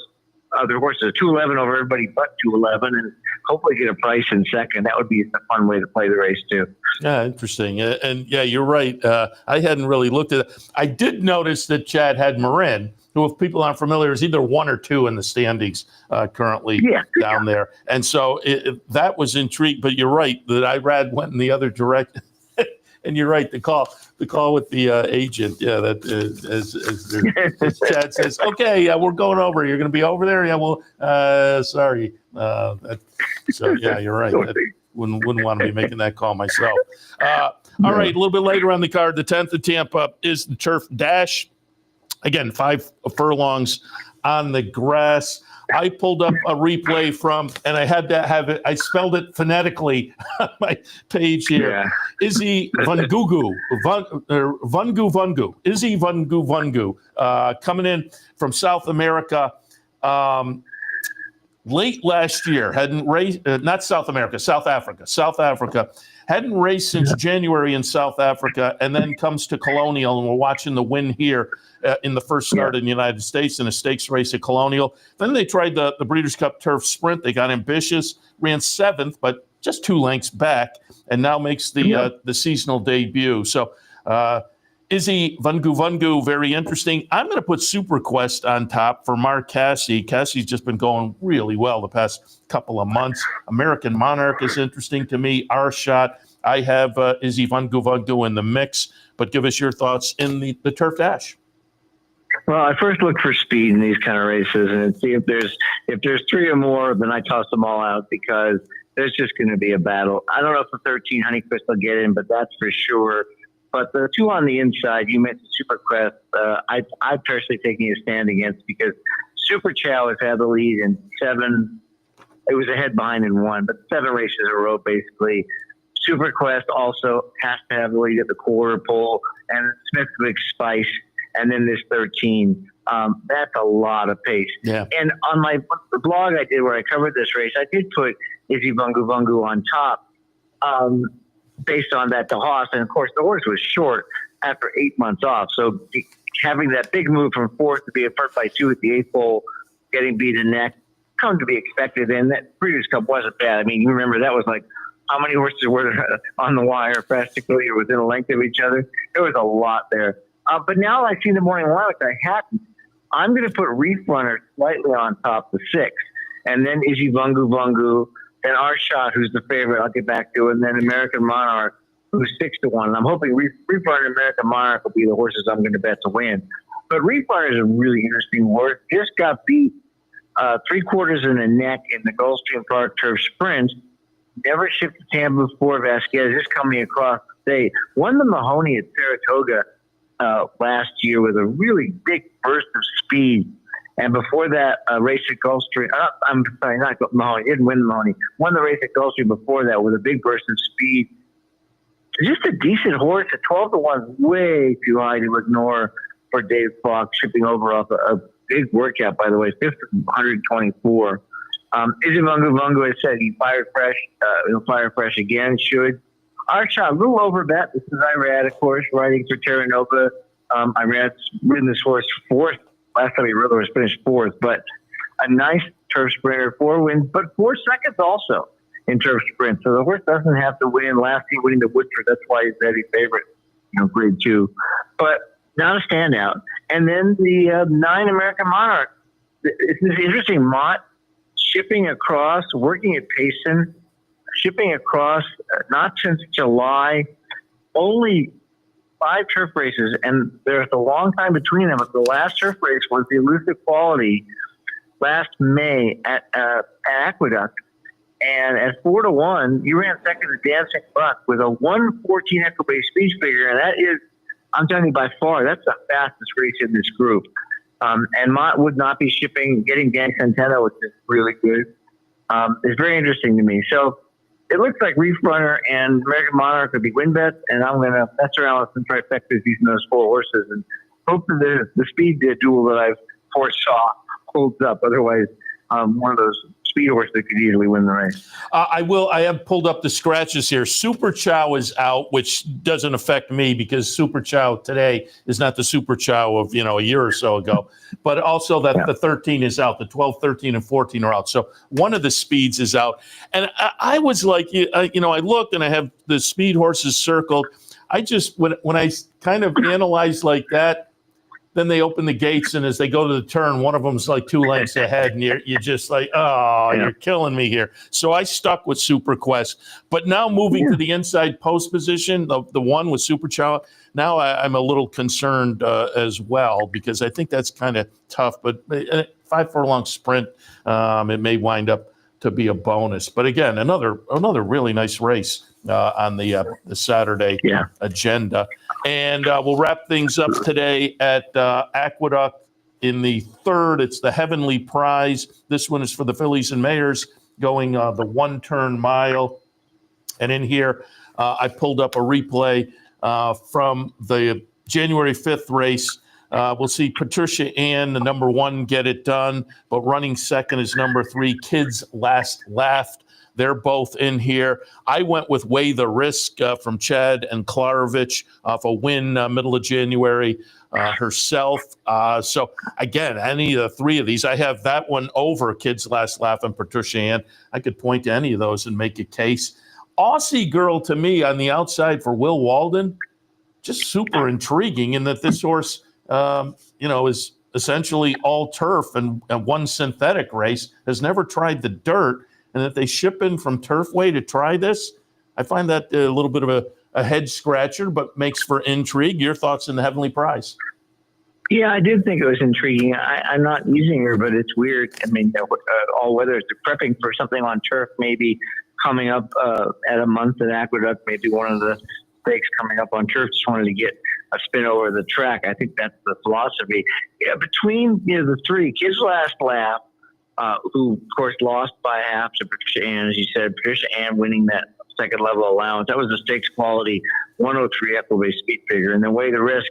other horses, 211 over everybody but 211, and hopefully get a price in second. That would be a fun way to play the race too. Yeah, interesting. And yeah, you're right. I hadn't really looked at it. I did notice that Chad had Marin, who, if people aren't familiar, is either 1 or 2 in the standings currently down there. And so that was intrigued. But you're right that Irad went in the other direction. And you're right, the call with the agent, that as Chad says, okay, we're going over. You're going to be over there? Yeah, well, sorry. So, yeah, you're right. Wouldn't want to be making that call myself. All right, a little bit later on the card, the 10th of Tampa is the Turf Dash. Again, 5 furlongs on the grass. I pulled up a replay from, and I had to have it, I spelled it phonetically on my page here. Yeah. Izzy Vungu, Izzy Vungu, coming in from South America. Late last year, hadn't raced, not South America, South Africa. Hadn't raced since January in South Africa, and then comes to Colonial, and we're watching the win here in the first start in the United States in a stakes race at Colonial. Then they tried the Breeders' Cup Turf Sprint. They got ambitious, ran 7th, but just 2 lengths back, and now makes the seasonal debut. So Izzy Vungu, very interesting. I'm going to put Super Quest on top for Mark Cassey. Cassey's just been going really well the past couple of months. American Monarch is interesting to me. Our Shot. I have Izzy Vungu in the mix, but give us your thoughts in the Turf Dash. Well, I first look for speed in these kind of races and see if there's 3 or more, then I toss them all out because there's just going to be a battle. I don't know if the 13 Honeycrisp will get in, but that's for sure. But the 2 on the inside, you mentioned Super Quest, I'm personally taking a stand against because Super Chow has had the lead in 7. It was ahead behind in 1, but 7 races in a row, basically. Super Quest also has to have the lead at the quarter pole, and Smithwick Spice, and then this 13. That's a lot of pace. Yeah. And on the blog I did where I covered this race, I did put Izzy Vungu on top. Based on that, the horse, and of course the horse was short after 8 months off. So having that big move from 4th to be a part by 2 at the 8th hole, getting beat in neck, come to be expected. And that Breeders' Cup wasn't bad. I mean, you remember that was like how many horses were on the wire practically or within a length of each other? There was a lot there. But now I see the morning line, which I hadn't. I'm going to put Reef Runner slightly on top, the 6, and then Izzy Vungu Vungu, then Our Shot, who's the favorite I'll get back to, and then American Monarch, who's 6-1. And I'm hoping Reef Runner and American Monarch will be the horses I'm going to bet to win. But Reef Runner is a really interesting horse. Just got beat 3/4 in the neck in the Gulfstream Park Turf Sprint. Never shipped to Tampa before. Vasquez just coming across the state. Won the Mahoney at Saratoga last year with a really big burst of speed. And before that, race at Gulfstream. I'm sorry, not Mahoney. Didn't win the Mahoney. Won the race at Gulfstream before that with a big burst of speed. Just a decent horse. At 12-1, way too high to ignore for Dave Fox, shipping over off a big workout, by the way, 5th of 124. Izzy Vungu Vungu, I said, he fired fresh. He'll fire fresh again, should. Our Shot, a little over bet. This is Irad, of course, riding for Terra Nova. Irad's ridden this horse 4th. Last time he rode the horse finished 4th, but a nice turf sprinter, 4 wins, but 4 seconds also in turf sprint. So the horse doesn't have to win. Last year winning the Woodford, that's why he's heavy favorite, grade 2. But not a standout. And then the 9 American Monarch. It's interesting. Mott shipping across, working at Payson, shipping across, not since July, only 5 turf races, and there's a long time between them. But the last turf race was the Elusive Quality last May at Aqueduct. And at 4-1, you ran second to Dancing Buck with a 1:14 equibase speed figure, and that is, I'm telling you, by far, that's the fastest race in this group. And Mott would not be getting Dan Centeno, which is really good. It's very interesting to me. So it looks like Reef Runner and American Monarch could be win bets, and I'm going to mess around with some trifectas using those 4 horses and hope that the speed duel that I've foresaw holds up. Otherwise, one of those speed horse that could easily win the race. I have pulled up the scratches here. Super Chow is out, which doesn't affect me because Super Chow today is not the Super Chow of, a year or so ago. But also that the 13 is out. The 12, 13, and 14 are out. So one of the speeds is out. And I was like, I looked and I have the speed horses circled. I just, when I kind of analyze like that, then they open the gates, and as they go to the turn, one of them's like 2 lengths ahead, and you're just like, you're killing me here. So I stuck with Super Quest. But now moving to the inside post position, the one with Super Chow, now I'm a little concerned as well, because I think that's kind of tough. But 5 furlong sprint, it may wind up to be a bonus. But again, another really nice race on the Saturday agenda. And we'll wrap things up today at Aqueduct in the 3rd. It's the Heavenly Prize. This one is for the Fillies and Mayors going the 1-turn mile. And in here, I pulled up a replay from the January 5th race. We'll see Patricia Ann, the number 1, get it done. But running second is number 3, Kids Last Laughed. They're both in here. I went with Weigh the Risk from Chad and Klarovich off a win middle of January herself. So, again, any of the 3 of these, I have that one over Kids Last Laugh and Patricia Ann. I could point to any of those and make a case. Aussie Girl, to me, on the outside for Will Walden, just super intriguing in that this horse, is essentially all turf and one synthetic race, has never tried the dirt. And if they ship in from Turfway to try this, I find that a little bit of a head scratcher, but makes for intrigue. Your thoughts on the Heavenly Prize? Yeah, I did think it was intriguing. I'm not using her, but it's weird. I mean, all weather, they're prepping for something on turf, maybe coming up at a month at Aqueduct, maybe one of the stakes coming up on turf. Just wanted to get a spin over the track. I think that's the philosophy. Yeah, between the 3, Kids Last Laugh, who, of course, lost by half to Patricia Ann, as you said. Patricia Ann winning that second level allowance. That was the stakes quality 103 equibase speed figure. And then Weigh the Risks,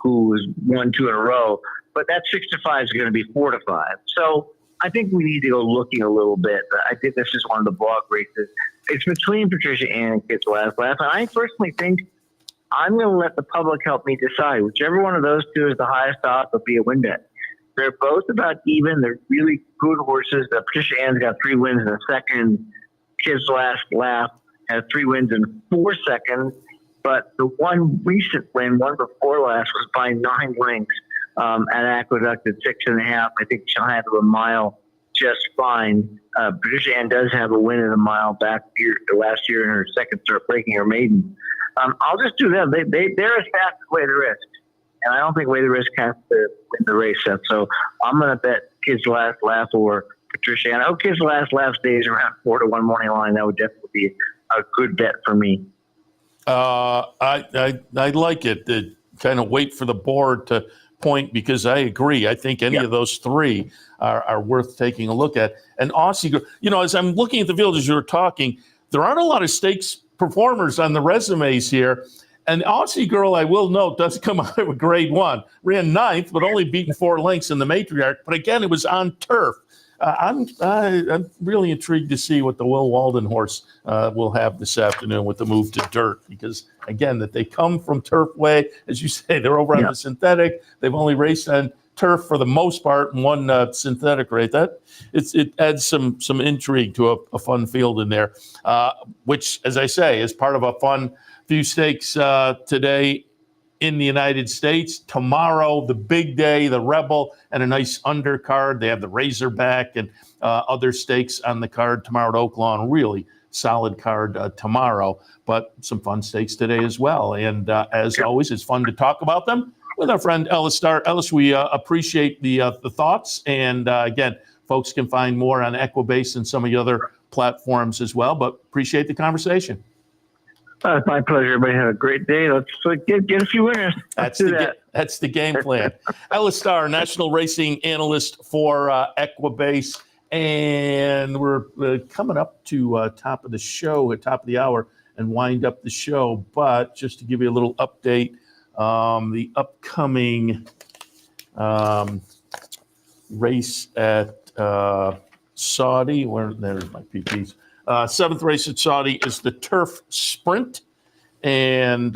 who was 1-2 in a row. But that 6-5 is going to be 4-5. So I think we need to go looking a little bit. I think this is one of the blog races. It's between Patricia Ann and Kids Last Laugh. And I personally think I'm going to let the public help me decide. Whichever one of those 2 is the highest odds will be a win bet. They're both about even. They're really good horses. Patricia Ann's got 3 wins in a second. Kid's Last Laugh has 3 wins in 4 seconds. But the one recent win, one before last, was by 9 lengths at Aqueduct at 6.5. I think she'll handle a mile just fine. Patricia Ann does have a win in a mile back last year in her second start breaking her maiden. I'll just do them. They're as fast as Way to Risk. And I don't think Way to Risk has to win the race set. So I'm going to bet Kid's Last Laugh or Patricia Ann. I hope Kid's Last Laugh stays around 4-1 morning line. That would definitely be a good bet for me. I like it. To kind of wait for the board to point, because I agree. I think any of those 3 are worth taking a look at. And Aussie, as I'm looking at the field as you were talking, there aren't a lot of stakes performers on the resumes here. And Aussie Girl, I will note, does come out of a grade 1. Ran 9th, but only beaten 4 lengths in the matriarch. But again, it was on turf. I'm really intrigued to see what the Will Walden horse will have this afternoon with the move to dirt, because again, that they come from Turfway, as you say, they're over on the synthetic. They've only raced on turf for the most part and one synthetic race. It adds some intrigue to a fun field in there, which, as I say, is part of a fun few stakes today in the United States. Tomorrow, the big day, the Rebel, and a nice undercard. They have the Razorback and other stakes on the card tomorrow at Oaklawn. Really solid card tomorrow, but some fun stakes today as well. And as always, it's fun to talk about them with our friend Ellis Star. Ellis, we appreciate the thoughts. And again, folks can find more on Equibase and some of the other platforms as well, but appreciate the conversation. It's my pleasure. Everybody have a great day. Let's get a few winners. That's the game plan. Ellis Star, national racing analyst for Equibase. And we're coming up to top of the show, at top of the hour, and wind up the show. But just to give you a little update, the upcoming race at Saudi, there's my PPs. 7th race at Saudi is the Turf Sprint. And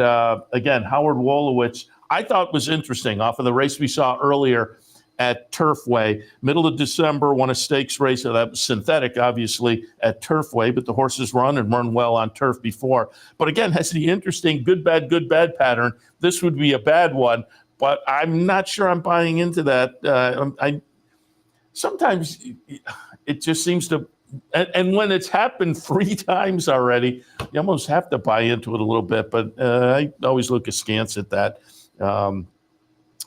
again, Howard Wolowitz, I thought was interesting off of the race we saw earlier at Turfway. Middle of December, won a stakes race. That was synthetic, obviously, at Turfway, but the horses run well on turf before. But again, has the interesting good, bad pattern. This would be a bad one, but I'm not sure I'm buying into that. Sometimes it just seems to, and when it's happened 3 times already, you almost have to buy into it a little bit. But I always look askance at that.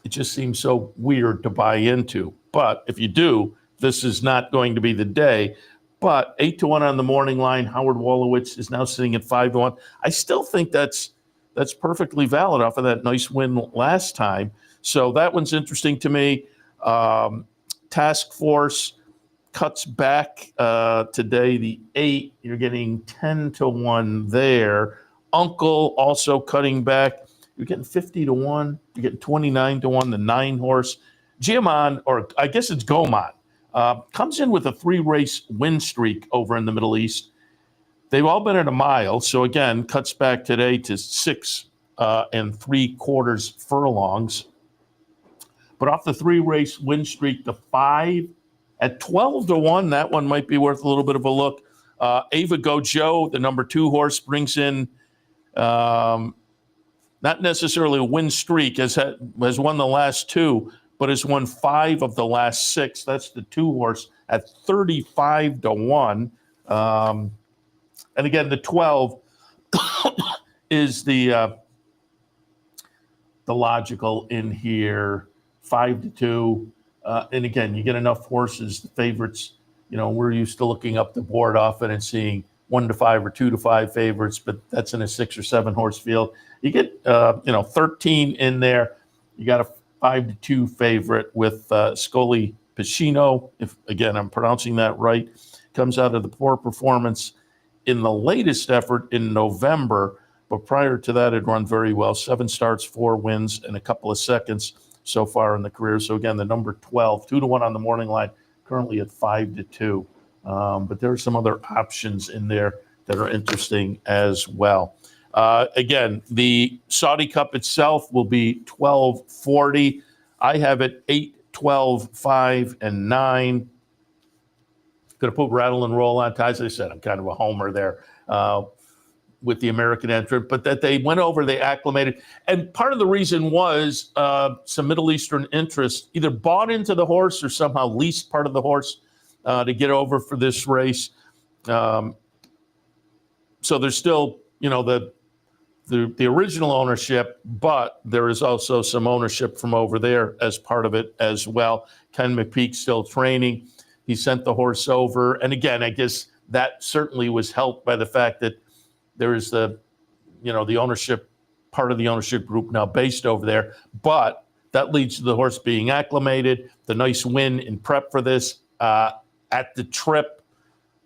It just seems so weird to buy into. But if you do, this is not going to be the day. But 8-1 on the morning line. Howard Wolowitz is now sitting at 5-1. I still think that's perfectly valid off of that nice win last time. So that one's interesting to me. Task Force cuts back today, the 8. You're getting 10-1 there. Uncle also cutting back. You're getting 50-1. You're getting 29-1. The 9 horse. Giamon, or I guess it's Gomon, comes in with a 3-race win streak over in the Middle East. They've all been at a mile. So again, cuts back today to 6 3/4 furlongs. But off the 3-race win streak, the 5 at 12-1, that one might be worth a little bit of a look. Ava Gojo, the number 2 horse, brings in not necessarily a win streak, has won the last 2, but has won 5 of the last 6. That's the 2 horse at 35-1. And again, the 12 is the logical in here, 5-2. And again, you get enough horses, the favorites. We're used to looking up the board often and seeing 1-5 or 2-5 favorites, but that's in a 6 or 7 horse field. You get 13 in there. You got a 5-2 favorite with Scoli Pacino, if again I'm pronouncing that right. Comes out of the poor performance in the latest effort in November, but prior to that, it run very well. 7 starts, 4 wins, and a couple of seconds so far in the career. So again, the number 12, 2-1 on the morning line, currently at 5-2. But there are some other options in there that are interesting as well. Again, the Saudi Cup itself will be $12.40. I have it 12, 5, and 9. Going to put Rattle and Roll on. As I said, I'm kind of a homer there with the American entrant, but that they went over, they acclimated. And part of the reason was some Middle Eastern interest either bought into the horse or somehow leased part of the horse to get over for this race. So there's still, the original ownership, but there is also some ownership from over there as part of it as well. Ken McPeak still training. He sent the horse over. And again, I guess that certainly was helped by the fact that there is the ownership, part of the ownership group now based over there. But that leads to the horse being acclimated, the nice win in prep for this at the trip.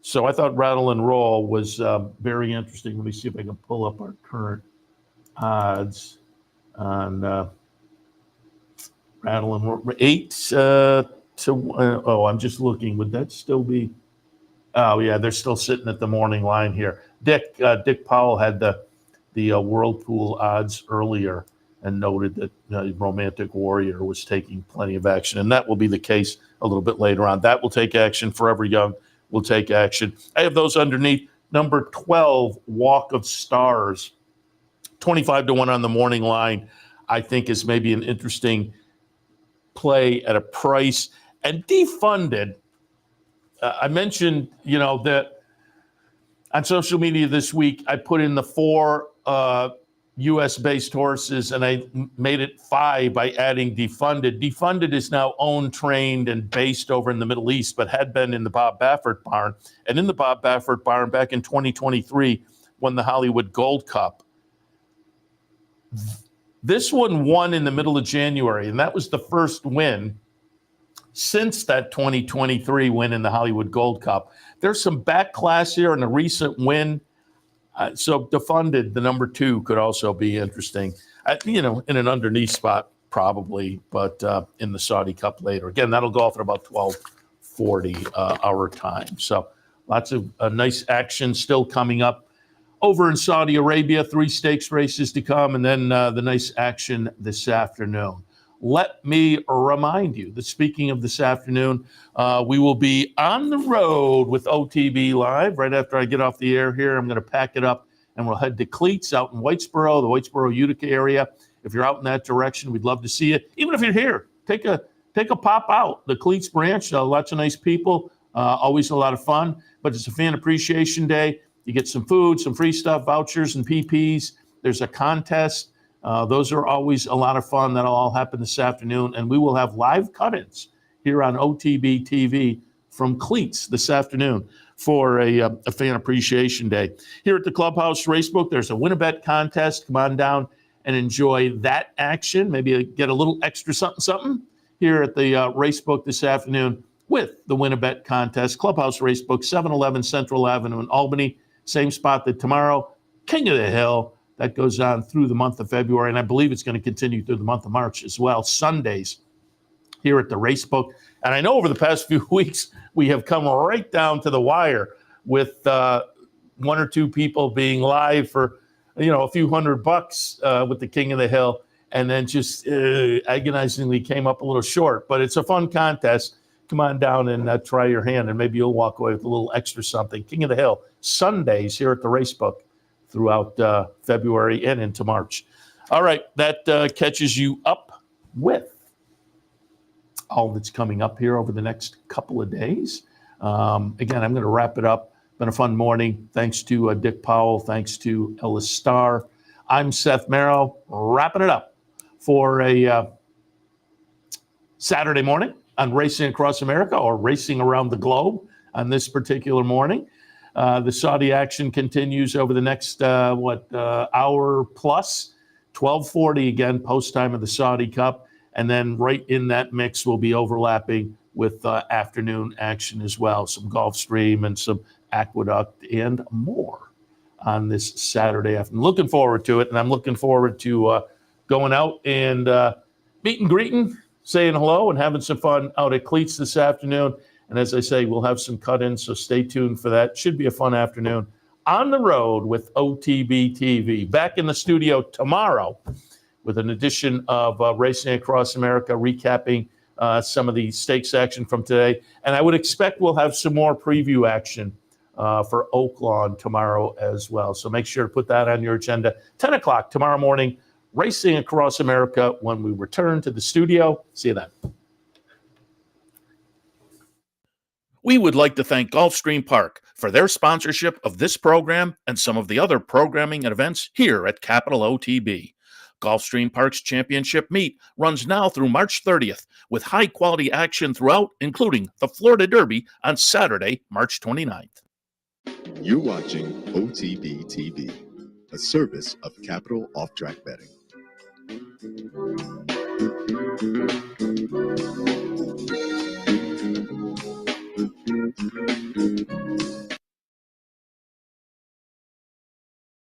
So I thought Rattle and Roll was very interesting. Let me see if I can pull up our current odds on Rattle and Roll. 8 to 1. Oh, I'm just looking. Would that still be? Oh, yeah, they're still sitting at the morning line here. Dick Powell had the Whirlpool odds earlier and noted that Romantic Warrior was taking plenty of action, and that will be the case a little bit later on. That will take action. Forever Young will take action. I have those underneath. Number 12, Walk of Stars, 25 to 1 on the morning line, I think is maybe an interesting play at a price. And Defunded, I mentioned, that on social media this week, I put in the 4 U.S.-based horses, and I made it 5 by adding Defunded. Defunded is now owned, trained, and based over in the Middle East, but had been in the Bob Baffert barn. And in the Bob Baffert barn back in 2023, won the Hollywood Gold Cup. This one won in the middle of January, and that was the first win since that 2023 win in the Hollywood Gold Cup. There's some back class here in a recent win. So Defunded, the number 2, could also be interesting. In an underneath spot probably, but in the Saudi Cup later. Again, that'll go off at about 12:40 our time. So lots of nice action still coming up over in Saudi Arabia. 3 stakes races to come, and then the nice action this afternoon. Let me remind you that speaking of this afternoon, we will be on the road with OTB Live. Right after I get off the air here, I'm going to pack it up and we'll head to Cleats out in Whitesboro, the Whitesboro, Utica area. If you're out in that direction, we'd love to see you. Even if you're here, take a pop out. The Cleats branch, lots of nice people, always a lot of fun. But it's a fan appreciation day. You get some food, some free stuff, vouchers and PPs. There's a contest. Those are always a lot of fun. That'll all happen this afternoon. And we will have live cut-ins here on OTB TV from Cleats this afternoon for a fan appreciation day. Here at the Clubhouse Racebook, there's a win-a-bet contest. Come on down and enjoy that action. Maybe get a little extra something here at the Racebook this afternoon with the win-a-bet contest. Clubhouse Racebook, 711 Central Avenue in Albany. Same spot that tomorrow, King of the Hill. That goes on through the month of February, and I believe it's going to continue through the month of March as well. Sundays here at the Racebook. And I know over the past few weeks, we have come right down to the wire with 1 or 2 people being live for, a few $100 with the King of the Hill, and then just agonizingly came up a little short. But it's a fun contest. Come on down and try your hand, and maybe you'll walk away with a little extra something. King of the Hill, Sundays here at the Racebook throughout February and into March. All right, that catches you up with all that's coming up here over the next couple of days. Again, I'm going to wrap it up. Been a fun morning. Thanks to Dick Powell. Thanks to Ellis Star. I'm Seth Merrow, wrapping it up for a Saturday morning on Racing Across America, or Racing Around the Globe on this particular morning. The Saudi action continues over the next, hour plus. 12:40 again, post time of the Saudi Cup. And then right in that mix will be overlapping with afternoon action as well. Some Gulfstream and some Aqueduct and more on this Saturday afternoon. Looking forward to it, and I'm looking forward to going out and meet and greeting, saying hello, and having some fun out at Cleats this afternoon. And as I say, we'll have some cut-ins, so stay tuned for that. Should be a fun afternoon on the road with OTB TV. Back in the studio tomorrow with an edition of Racing Across America, recapping some of the stakes action from today. And I would expect we'll have some more preview action for Oaklawn tomorrow as well. So make sure to put that on your agenda. 10 o'clock tomorrow morning, Racing Across America when we return to the studio. See you then. We would like to thank Gulfstream Park for their sponsorship of this program and some of the other programming and events here at Capital OTB. Gulfstream Park's championship meet runs now through March 30th with high-quality action throughout, including the Florida Derby on Saturday, March 29th. You're watching OTB TV, a service of Capital Off-Track Betting.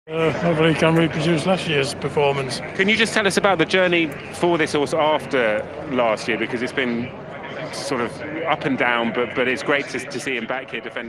Hopefully he can reproduce last year's performance. Can you just tell us about the journey for this horse after last year? Because it's been sort of up and down, but it's great to see him back here defending.